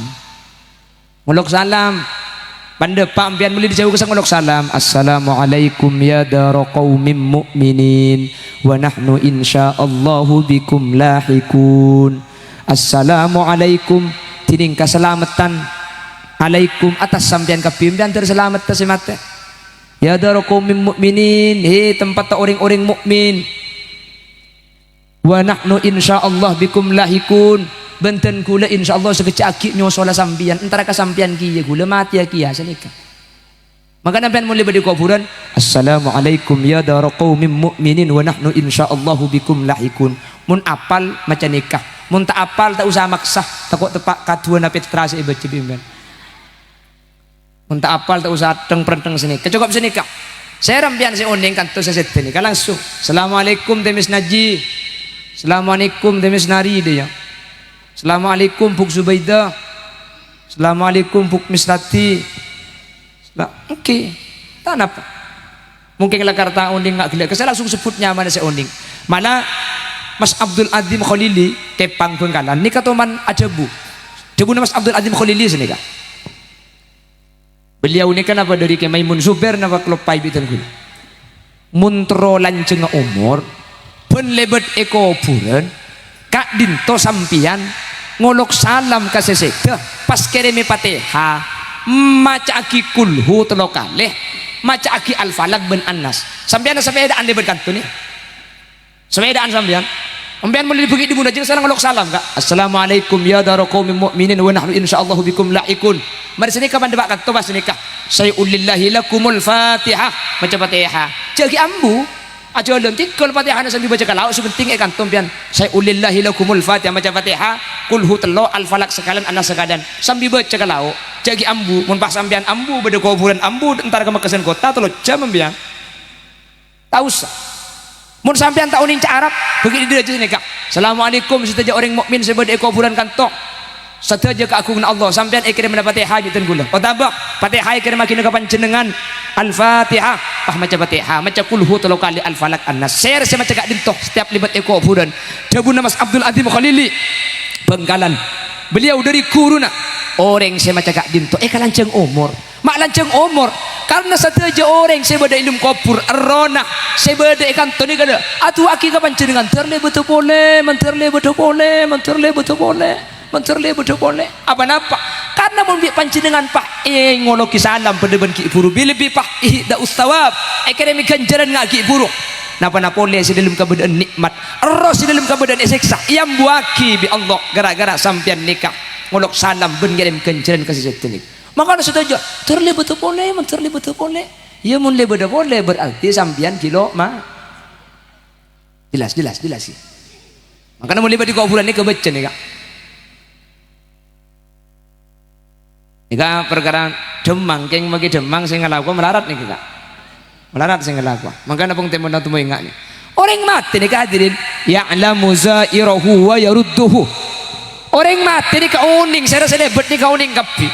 pandepa ampian muli dijauh kesang ngolok salam assalamualaikum ya dara qaumin mu'minin wa nahnu insyaallahu bikum lahikun assalamualaikum tining keselamatan alaikum atas sampian kapim dan terselamat tersemate ya dara qaumin mu'minin tempat orang-orang mukmin wa nahnu insyaallah bikum lahikun benten kula insyaallah sekecak aki nyosola sampian antara kasampian kiye kula mati ya kiya senika. Maka sampean mulai badi kuburan, assalamualaikum ya dar qaumin mu'minin wa nahnu insyaallah bikum lahikun. Mun apal macam nikah, mun tak apal tak usah maksa, takut tepak kaduan Petra saya baca bimbingan. Mun tak apal tak usah teng-prenteng sini, cukup senikah. Saya rampian saya oning kantor saya sedih nikah langsung. Assalamualaikum temis Naji. Assalamualaikum temis Nari dia. Assalamualaikum Puk Zubaidah. Assalamualaikum Puk Misrati. Oke, tak apa. Mungkin kalau kata oning nggak gila, saya langsung sebut nyaman saya oning. Malah Mas Abdul Azim Khalili Kepang Bengkalan. Nikah teman ajabu. Debu Mas Abdul Azim Khalili sini kak. Beliau ini kan apa dari Maimun Zubair napa klopai bitan gula. Muntro lanceng umur pun lebet eko buren kak dinto sampian ngolok salam ka seseda pas kereme Fatihah maca aki kulhu telo kalih maca aki al-falaq ben annas sampean sepedaan lebet kanto ni sepedaan sampean sampean mulai begitu di bunda jeung sareng ngolok salam kak assalamualaikum ya dar qaumin mu'minin wa nahnu insyaallah bikum laikun. Mari sini kapan debat kanto pas nikah sayulillahi lakumul fatihah maca Fatihah jagi ambu aja lentik kalau Fatihah sambil baca kalau sebenting kantom pian sayulillahi lakumul fatihah maca Fatihah kulhu telo al-falaq sekalian anas sekalian sambil baca kalau jagi ambu mun pas sampean ambu beda kuburan ambu entar ke Makassar kota telo jam pian tahu sah mun sampean tak uning Arab begitu dia aja nikah assalamualaikum setaja orang mukmin sebeda kuburan kantok setaja keagungan Allah sampean kirim Fatihah jiten gula otabak Fatihah kirim makin kapan jenengan al-Fatihah pah maca Fatihah maca kulhu telo kali al-falaq annas share saya maca gak dintoh setiap libat kuburan dabuna Mas Abdul Azim Khalili Bengkalan beliau dari kuruna orang saya maca gak dintoh kalanceng umur mak lanceng umur karena setaja orang saya beda ilmu kubur arona saya beda ikan toni kada atu aki kapan jenengan terle betul boleh menterle betul boleh menterle betul boleh menterle betul boleh apa napa karena mun bi panjenengan pak ngoloki salam pedeben ki buru lebih pak da ustawab ekademi ganjaran ngaki buru napa napole si dalam kabadaan nikmat ros si dalam kabadaan eseksa yang buaki bi Allah gara-gara sampian nikah ngolok salam ben ngirim ganjaran kasih setelik maka setuju terle betul boleh menterle betul boleh ya mun le betul boleh berarti sampian kilo mah jelas sih makanya mun libat di kuburan ini kebaca nih kak. Nika perkara demang keng magi demang sing ngelaku melarat nih kak melarat sing ngelaku makanya pun temen temu ingat nih orang mati nih hadirin ya'lamu zairahu wa yarudduhu orang mati nih kauning saya rasa lebat nih kauning kapi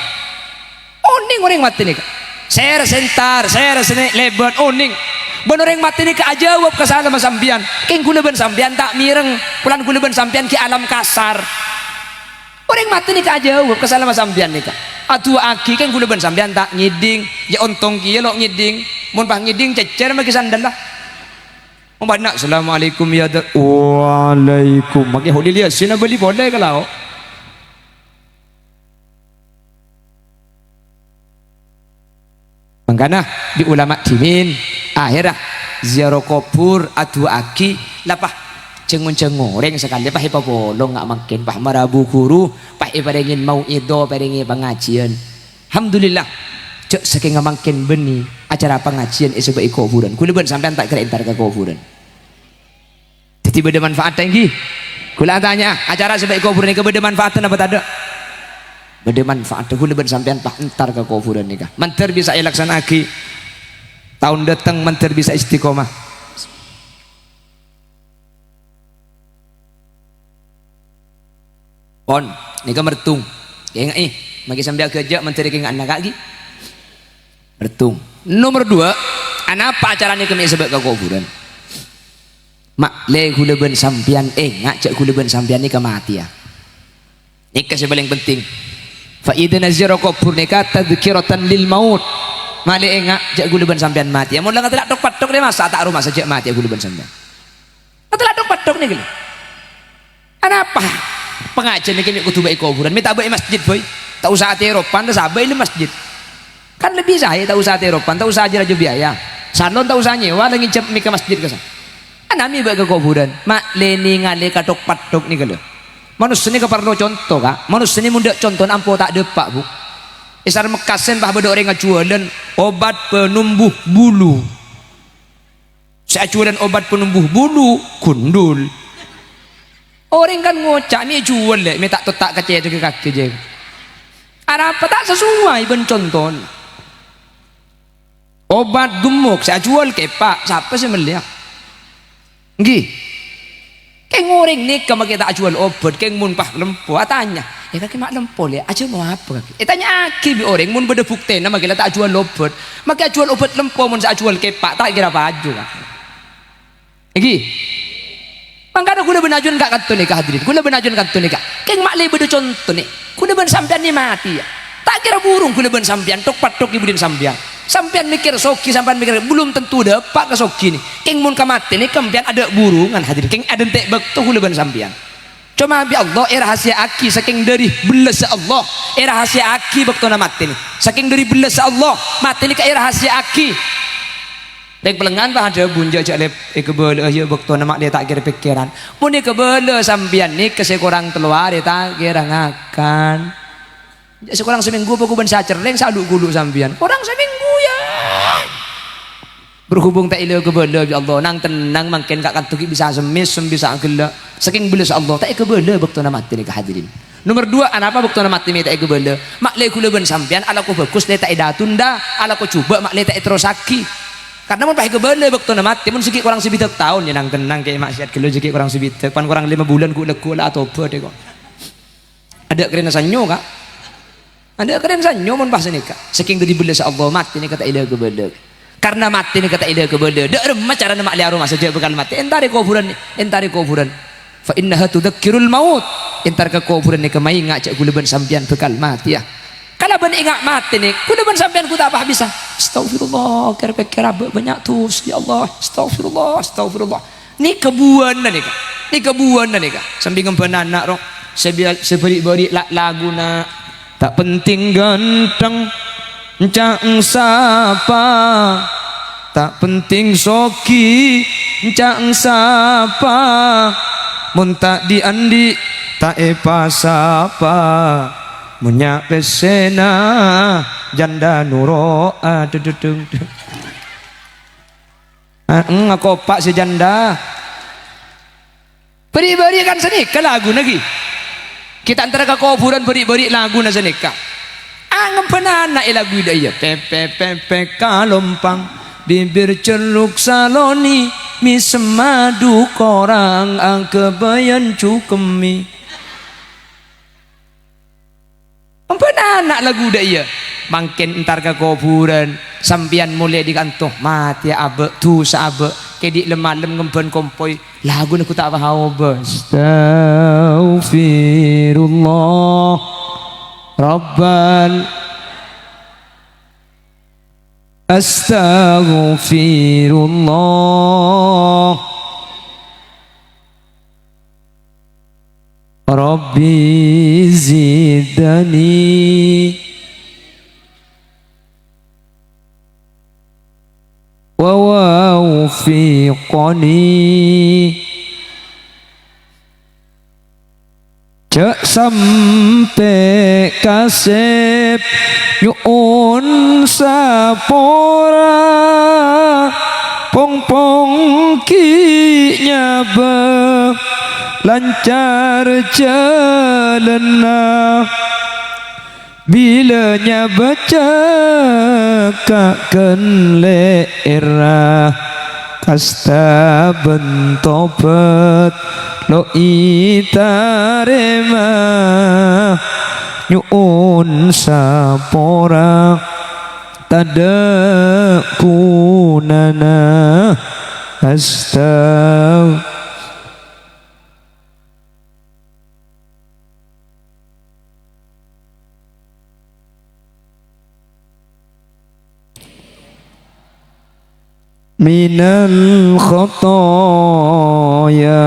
oning orang mati nih saya sentar saya rasa lebat oning ben orang mati nih ajawab kesalam sampian keng gula ben sampian tak mireng pulan gula ben sampian ki alam kasar orang mati nih ajawab kesalam sampian nih kak atu aki kan gula ban sampean tak ngiding ya ontong kieu lo ngiding mun pah ngiding cecer maki sandal lah umpana assalamualaikum ya waalaikum maki holi lihat sina beli boleh kalau mangkana di ulama dimin akhirah ziarah kubur atu aki lapah cengun-cengoreng sekali pah ipa bolong nggak makin pah marabu guru pah iparengin mau ido perengin pengajian alhamdulillah cek saking makin beni acara pengajian isu baik kuburan kuliban sampean tak kira entar ke kuburan jadi beda manfaat tinggi kula tanya acara sebaik kuburan ini beda manfaatan apa tak ada beda manfaat kuliban sampean pah entar ke kuburan nikah manter bisa ilaksanaki tahun datang manter bisa istiqomah on nika mertung kayak magi sambil kerja menteri kayak anak lagi mertung nomor 2 anak apa acaranya kami sebab ke kuburan mak le kuleban sampian ngajak kuleban sampian ni mati ya nika yang paling penting fa idza nazara kubur nika tadzkiratan lil maut male ngajak kuleban sampian mati ya mun lang tak tok-tok dia masa tak rumah saja mati ya kuleban sampian tak tok-tok nih gini apa pengajian ini kini kutu baik kuburan minta baik masjid boy tak usah hati Eropan tak sabai di masjid kan lebih saya tak usah hati Eropan tak usah aja biaya salon tak usah nyewa lagi cep mika masjid kesan anami baik ke kuburan mak leni ngale katok patok nih kalau Manusia ini keperlu contoh kak. Manusia ini muda contoh nampo tak depak bu. Isar mekasen bah beda orang ngajualan obat penumbuh bulu. Saya jualan obat penumbuh bulu gundul. Orang kan ngocak ni jual lek, tak totak kecil ke kaki je. Ada apa tak sesuai ben contoh. Obat gemuk saya jual ke pak, siapa sih melihat? Nggih. Keng orang ni kalau kita jual obat, keng mun pah lempo, tanya, ya kaki mak lempo le, aja mau apa kaki? Tanya aki bi orang mun beda bukti, nama kita tak jual obat, maka jual obat lempo mun saya jual kepak, tak kira apa aja kaki. Lagi, makanya kuda benajuan kak katu ni hadirin, kuda benajuan katu ni kak, keng mak le beda contoh ni, kuda ben sampean ni mati ya, tak kira burung kuda ben sampean, tok patok ibu din sampean. Sampean mikir soki, sampean mikir belum tentu dapat ke soki ni. Keng mun kamati ni kampian ada burungan hadirin. Keng ada tek bektu huleban sampean. Cuma bi Allah rahasia aki saking dari belas Allah. Rahasia aki bektu na mati ni. Saking dari belas Allah mati ni ka rahasia aki. Dek pelengan bah ada bunja jak lep kebele ya bektu na mak dia tak kira pikiran. Mun dia kebele sampean ni kesekurang keluar dia tak kira ngakan. Sekurang seminggu aku ben sacerleng saluk gulu sampean. Orang seminggu ya. Berhubung tak ilah kebela ya Allah nang tenang makin kak kantuki bisa semis bisa gelak. Saking belas Allah tak kebela bektu na mati ni hadirin. Nomor 2 apa bektu na mati ni tak kebela. Mak le kula ben sampean ala ko bagus le tak ida tunda, ala ko coba mak le tak terusaki. Karena mun pakai kebela bektu na mati mun sikit kurang sebitak tahun ya nang tenang kayak maksiat gelo sikit kurang sebitak pan kurang 5 bulan ku lego lah atau apa deh kok. Ada kena sanyo kak. Anda keren sanyo mun pas nikah. Saking dari belas Allah mati ni kata ilah kebela. Karena mati ni kata ilah kebela. Dak remah cara nak liar rumah saja bekal mati. Entari kuburan, entari kuburan. Fa innaha tudzakkirul maut. Entar ke kuburan ni kemai ngajak gulaban sampean bekal mati ya. Kalau ben ingat mati ni, gulaban sampean ku tak apa bisa. Astagfirullah, kira-kira banyak tus ya Allah. Astagfirullah, astagfirullah. Ni kebuan ni kak. Ni kebuan ni kak. Sambil ngempan anak roh. Seberi-beri lagu nak. Tak penting ganteng encang sapa, tak penting soki encang sapa, mun tak diandi tak pasapa, munyak pesena janda nuro adudung. Aku pak si janda. Beri-beri kan seni ke lagu lagi. Kita antara ke kuburan beri-beri lagu na senika. Angem penana lagu daya. Pepe kalompang bibir celuk saloni mi semadu korang ang kebayan cukemi. Penana lagu daya. Mangkin entar ke kuburan sampian mulai di kantor mati abe tu sabe kedik lemalem ngemben kompoi lagu aku tak tahu astaghfirullah rabbal astaghfirullah rabbi zidani wawfiqani cek sampai kasep nyuun sapora pong ki nyaba lancar jalana bila baca kaken leera kasta bentobat lo itarema nyuun sapora tada kunana astag minal khotoya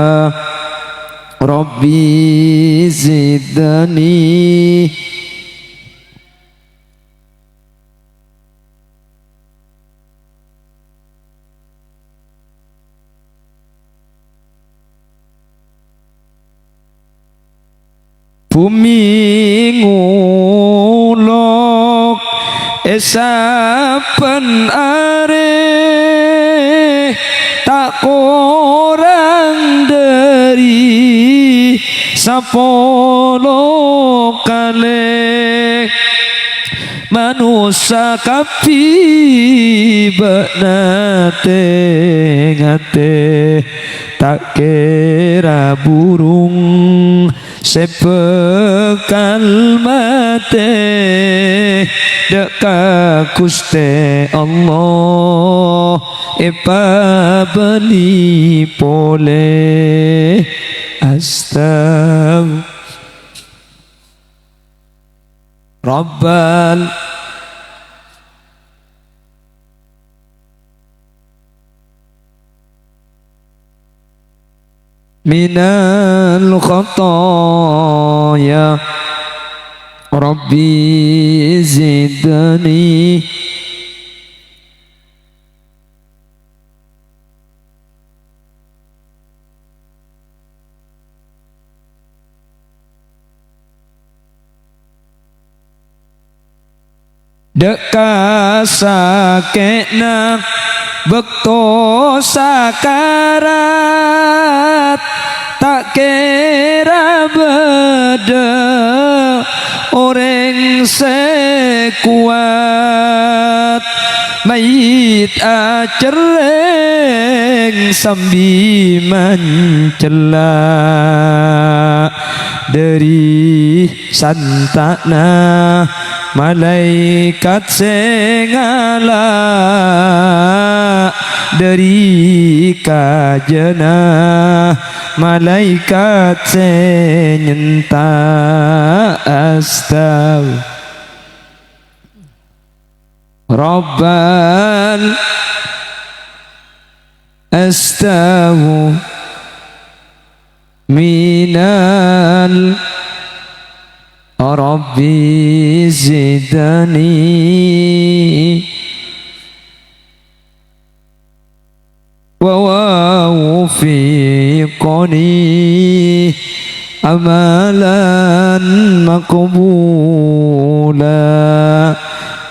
Rabbi zidani bumi ngulok esapen are tak kurang dari sapolo kale manusia kapi benate ngate tak kira burung sepekal mate deka kuste Allah epa beli pole astag Rabbal minal khataya Rabbi zidni deka sakena bekto sakarat tak kira beda orang sekuat mayit acereng sambi mencela dari santana malaikat sengala dari kajana malaikat senyenta astaw Rabbal astaw minal Rabbi zidani wa wufiqani amalan makbula.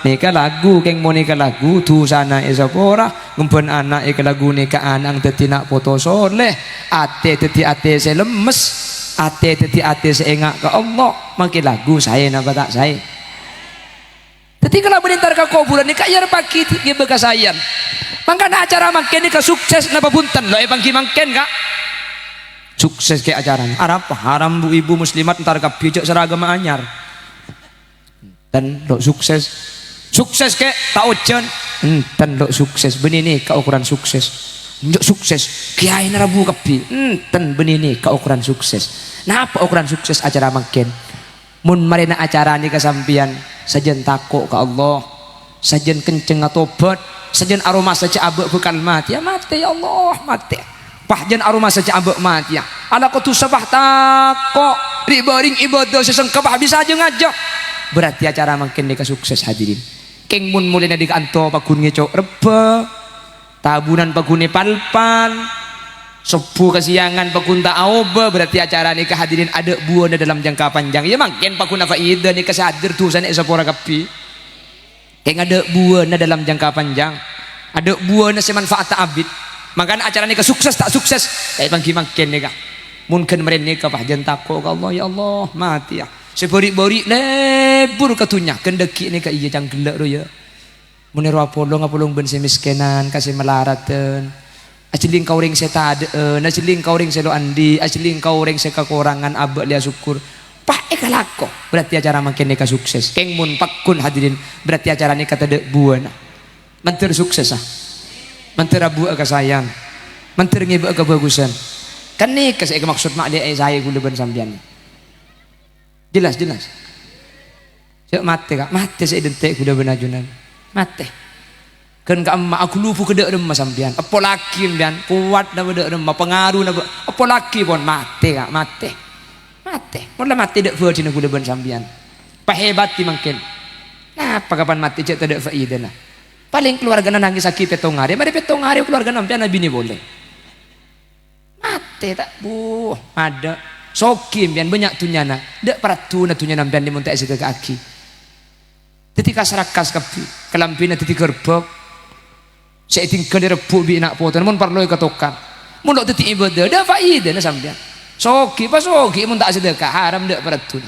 Nika lagu keng mau nika lagu tu sana esapora ngumpen anak ika lagu nika anang tetina foto soleh ate teti ate saya lemes ate teti ate saya engak ke Allah makin lagu saya napa tak saya. Teti kalau benintar ke kuburan nika yar pagi dia bekas sayan. Mangkana acara makin nika sukses napa punten lo pangki makin kak. Sukses ke acaranya. Arab haram bu ibu muslimat ntar ke bijak seragam anyar. Dan lo sukses. Sukses ke tak ujan enten lo sukses benini ke ukuran sukses njok sukses kiai narabu kepi enten benini ke ukuran sukses. Nah apa ukuran sukses acara makin mun marina acara ni kesampian sajen takut ke Allah sajen kenceng tobat sajen aroma saja abek bukan mati ya mati ya Allah mati pahjan aroma saja abek mati ya ala kau tu sabah takut ribaring ibadah sesengkapah bisa aja ngajak berarti acara makin ni sukses hadirin. Keng mun mulai di kantor pagun ngecok reba tabunan pagune palpal sepuh kesiangan pagun tak aoba berarti acara ni kehadirin ada buana dalam jangka panjang ya makin pagun apa ida ni kesadir tuh sana esapora kapi keng ada buana dalam jangka panjang ada buana semanfaat tak abid makanya acara ni sukses tak sukses kayak bangki makin ni kah mungkin mereka kapah jentako ke Allah ya Allah mati ya sebori-bori lebur katunya kendeki ni ka iya canggelak ro ya munero apolong ben semiskenan kasih melaraten aciling kau ring seta ada aciling kau ring selo andi aciling kau ring seka korangan abek lia syukur pak ekalako berarti acara makin neka sukses keng mun pakun hadirin berarti acara neka tade buana mantir sukses ah mantir abu aga sayang mantir ngebe aga bagusan kan neka saya maksud mak dia saya gula ben sambian jelas cek mati kak mati saya dentek kuda benajunan mati kan kak emak aku lupa kedek remah sampian apalagi sampian kuat dah kedek remah pengaruh dah apalagi pun mati kak mati mula mati dek versi kuda ben sampian pahebati mungkin nah apa kapan mati cek tak ada faedah nah paling keluarga nangis sakit petong hari mari petong hari keluarga nampian nabi ni boleh mati tak bu ada sokim pian banyak tunyana dak paratu na tunyana pian limun tak sedekah aki ketika serakas kapi kelampina titi gerbok saya tinggal di rebuk bi nak foto mun parloi katokan mun dok titi ibadah dak faedah na sampean soki pas soki mun tak sedekah haram dak paratu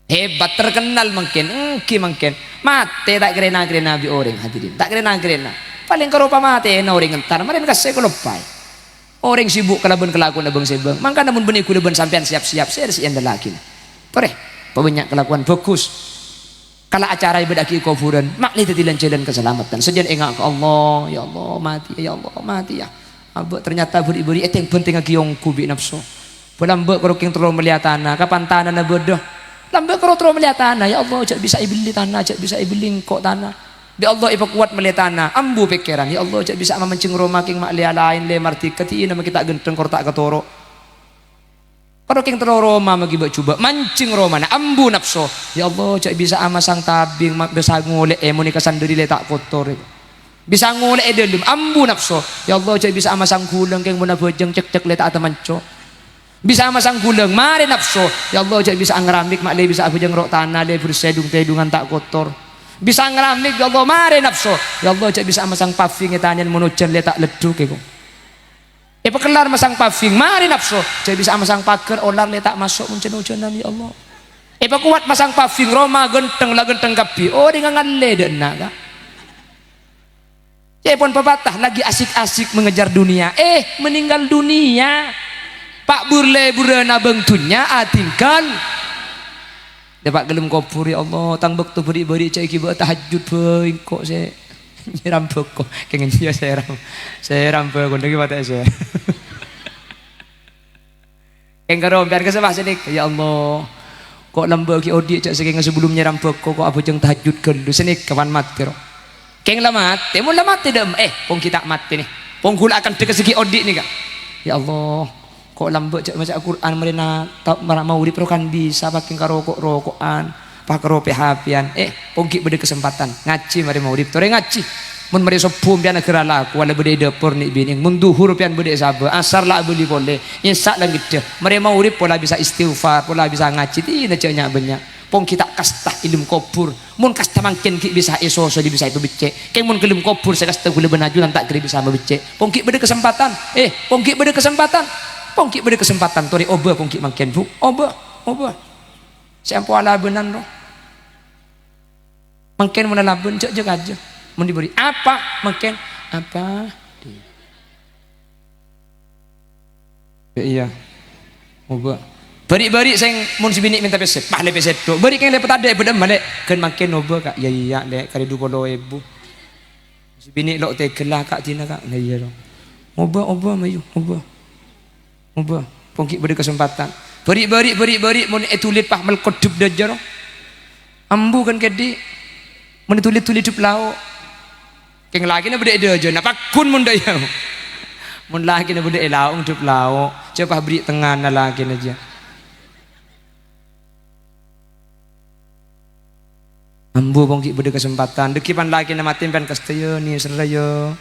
hebat terkenal mungkin mungkin mate tak kerena bi orang hadirin tak kerena paling kerupa mate na orang entar marin kasih kelopai orang sibuk kelaban kelakuan abang sebang mangka namun benih kulaban sampean siap-siap saya sian lelaki pereh banyak kelakuan fokus kalau acara ibadah ki kuburan makli tetilan jalan keselamatan sejen engak ke Allah ya Allah mati ya abah ternyata beri-beri itu yang penting lagi yang kubi nafsu lambe kalau king terlalu melihat tanah kapan tanah na bodoh lambe kalau terlalu melihat tanah ya Allah cak bisa ibeli tanah cak bisa ibeli kok tanah bi Allah ipa kuat melihat tanah ambu pikiran ya Allah cak bisa memancing rumah king mak lia lain le marti keti nama kita genteng kortak ketoro kalau king terlalu Roma magi coba mancing Roma na ambu nafsu ya Allah cak bisa amasang tabing bisa ngolek emoni kasandiri le tak kotor bisa ngolek edelum ambu nafsu ya Allah cak bisa amasang gulang king muna bojeng cek le tak temanco bisa amasang gulang mari nafsu ya Allah cak bisa ngeramik mak le bisa bojeng rok tanah le bersedung tedungan tak kotor bisa ngeramik ya Allah mari nafsu ya Allah cak bisa amasang paving etanian menujan le tak leduk iku pekelar masang paving mari nafsu cak bisa amasang pagar olar le tak masuk muncen-uncenan ya Allah kuat masang paving Roma genteng lah genteng kapi dengan ngalle dena ka pun pepatah lagi asik-asik mengejar dunia meninggal dunia Pak burle burana bengtunya tinggal dapat gelem kopur ya Allah tangbek tu beri-beri cai ki tahajud being kok saya nyiram kok kengen dia saya ram kok ndek mata saya engkaro biar kesebah sedek ya Allah kok lembe ki odi cak saking sebelum nyiram kok apa jeng tahajud gelu senik kapan mati ro keng lamat mun lamat tidak pong kita mati nih pong gula akan deket segi odi nih kak ya Allah kok lambe cak maca Al-Qur'an merena mau urip kan bisa pakai rokokan pakai PHP-an pongki bede kesempatan ngaji mari mau urip tore ngaji mun mari sopum pian negara laku wala bede dapur ni bining mun duhur pian bede sabar asar la beli boleh nyesak lang gede mari mau urip pola bisa istighfar pola bisa ngaji tina nya banyak pong kita kasta ilmu kubur mun kasta mangkin ki bisa so di bisa itu becek keng mun kelim kubur saya kasta gule benaju tak kira bisa becek pongki bede kesempatan pongki bede kesempatan pongki beri kesempatan tori oba pongki mangken bu oba siapa ala benan roh mangken mana laben cek aja mau diberi apa mangken apa iya oba beri sing mun si bini minta peset pah le peset do beri keng lepet ada bedem male ken mangken oba kak ya iya le kali 20.000 si bini lok tegelah kak tina kak nah iya dong oba mayu oba pongki beri kesempatan beri mun tulit pah melkodup dajaro ambu kan kedi mun tulit dup lao keng lagi na beri dajo napa kun mun daya mun lagi na beri lao dup lao coba beri tengah na lagi aja ambu pongki beri kesempatan dekipan lagi na matin pan kastayo ni serayo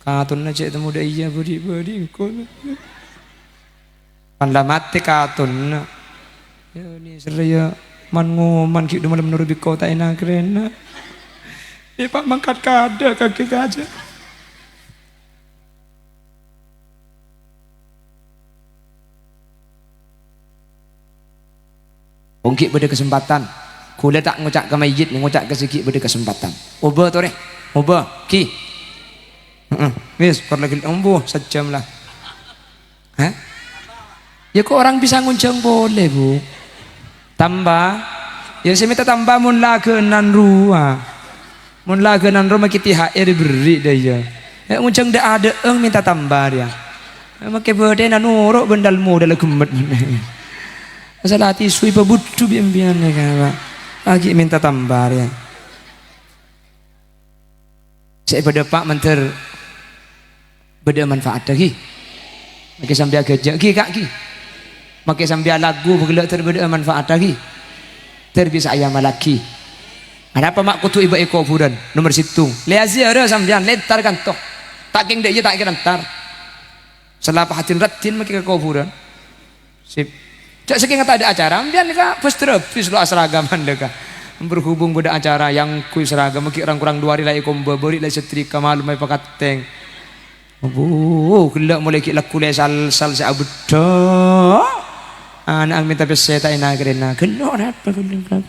katun na cek temu daya beri kun pan mati katun ya ni seraya man ngoman ki malam nurubi kota ina krena pak mangkat kada kaki aja ongki beda kesempatan kula tak ngucak ke mayit ngucak ke siki beda kesempatan oba tore oba ki wis kor lagi ombo sejam lah ya kok orang bisa nguncang boleh bu tambah ya saya minta tambah mun lagenan ruah kita HR beri dia ya nguncang dah ada minta tambah dia makai berde na nuruk bendal modal gemet asal hati sui pabudu bian-bian ya kan lagi minta tambah ya saya pada pak menter beda manfaat lagi makai sambil gajah kak makai sambil lagu bergelak terbeda manfaat lagi terbisa ayam lagi ada apa mak kutu iba kuburan nomor situng leazia sambian letar kan toh tak king dia tak kira ntar setelah hatin ratin makai ke kuburan Sip. Cak saking ada acara, biar nika bos terus lo seragaman deka. Berhubung pada acara yang kui seragam, mungkin kurang 2 hari lagi kombo, beri lagi setrika malu mai pakateng. Kelak mulai kita kulai sal saya abudo. Anak minta peseta ina kerena, kelak apa kelak.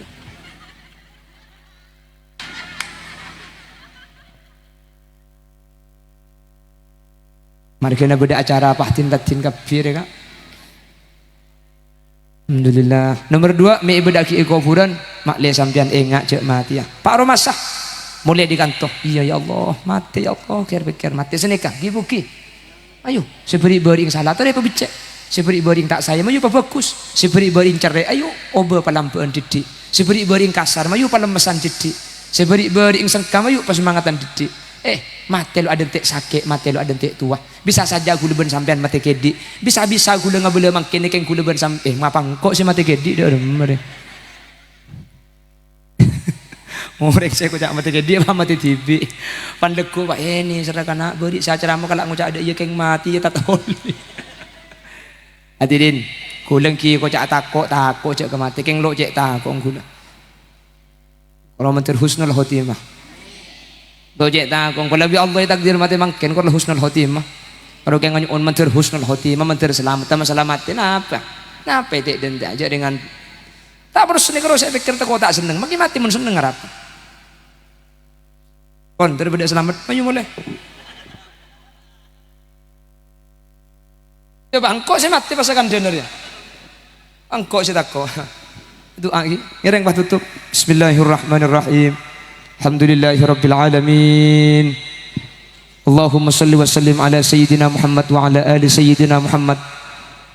Mari kita beda acara pahtin tatin kapir ya kak. Alhamdulillah. Nomor 2, me ibadaki kuburan, mak le sampean engak cek mati ya. Pak Romasah mulai di kantor. Iya ya Allah, mati ya Allah, pikir mati senikah gibuki. Ayo, seberi bering salah tadi apa bicek. Seberi bering tak saya, mayu apa bagus. Seberi bering cerai, ayo oba palampean didik. Seberi bering kasar, mayu palemesan didik. Seberi bering sengkam, mayu pasemangatan didik. Mati lu ada tek sakit, mati lu ada tek tua. Bisa saja gula ben sampean mati kedi. Bisa-bisa gula ngabele mangkene keng gula ben sampe. Ngapang kok si mati kedi dah mare. Ngorek saya kok mati kedi apa mati tibi. Pandeku Pak ini seraka nak beri saya ceramah kalau ngucak ada iya keng mati ya tatoli. Hadirin, kulang ki kok cak takok cak kemati keng lo cek takok gula. Kalau mentir husnul khotimah. Gojek takong kalau lebih Allah takdir mati mangken kalau husnul khotimah. Kalau keng on mentir husnul khotimah mentir selamat sama selamatin apa? Napa itu denda aja dengan tak perlu seneng kalau saya pikir tak seneng, makin mati mun seneng apa? Kon daripada selamat, ayo mulai. Coba engkau saya mati pasakan dinner ya. Engkau saya takut. Itu lagi, ngereng bah tutup. Bismillahirrahmanirrahim. Alhamdulillahirabbil alamin. Allahumma salli wa sallim ala sayyidina Muhammad wa ala ali sayyidina Muhammad.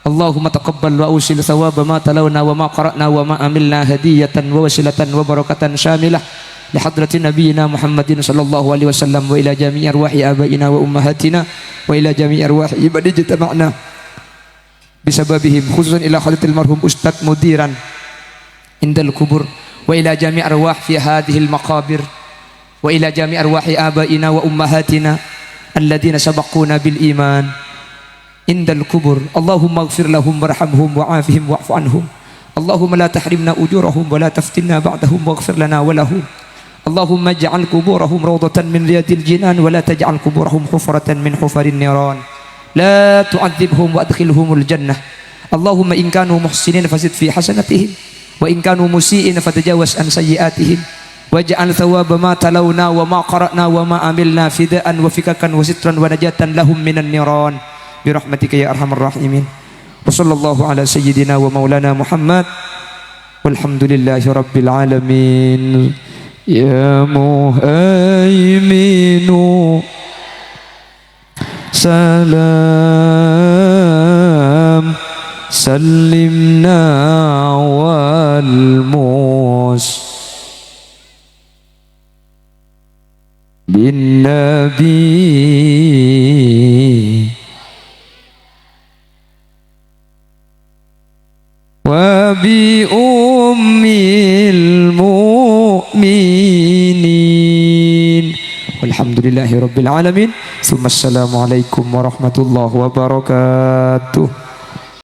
Allahumma taqabbal wa usil thawaba ma talawna wa ma qara'na wa ma amilna hadiyatan wa wasilatan wa barakatan syamilah li hadrati nabiyyina Muhammadin sallallahu alaihi wasallam wa ila jami'i arwahi abaina wa ummahatina wa ila jami'i arwahi ibadi jitama'na bisababihim khususan ila hadratil marhum Ustaz Mudiran indal kubur wa ila jami' arwah fi hadhihi al-maqabir wa ila jami' arwahi abaina wa ummahatina alladhina sabaquna bil iman indal kubur. Allahumma ighfir lahum warhamhum wa'afihim wa'fu anhum. Allahumma la tahrimna ujurahum wa la taftinna ba'dahum waghfir lana wa lahum. Allahumma ij'al quburahum rawdatan min riyadil jinan wa la taj'al quburahum hufratan min hufarin niran. La tu'adzibhum wa adkhilhumul jannah. Allahumma in kanu muhsinin fazid fi hasanatihim wa in kanu musii'in fatajawaz an sayyi'atihim waj'al thawaba ma talawna wa ma qara'na wa ma amilna fidaan wa fikakan wa sitran wa najatan lahum minan niran birahmatika ya arhamar rahimin. Wa sallallahu ala sayyidina wa maulana Muhammad walhamdulillahi rabbil alamin. Ya muhaiminu salam sallimna wal mus bin nabi wa bi ummil mu'minin walhamdulillahi rabbil alamin. Assalamualaikum warahmatullahi wabarakatuh.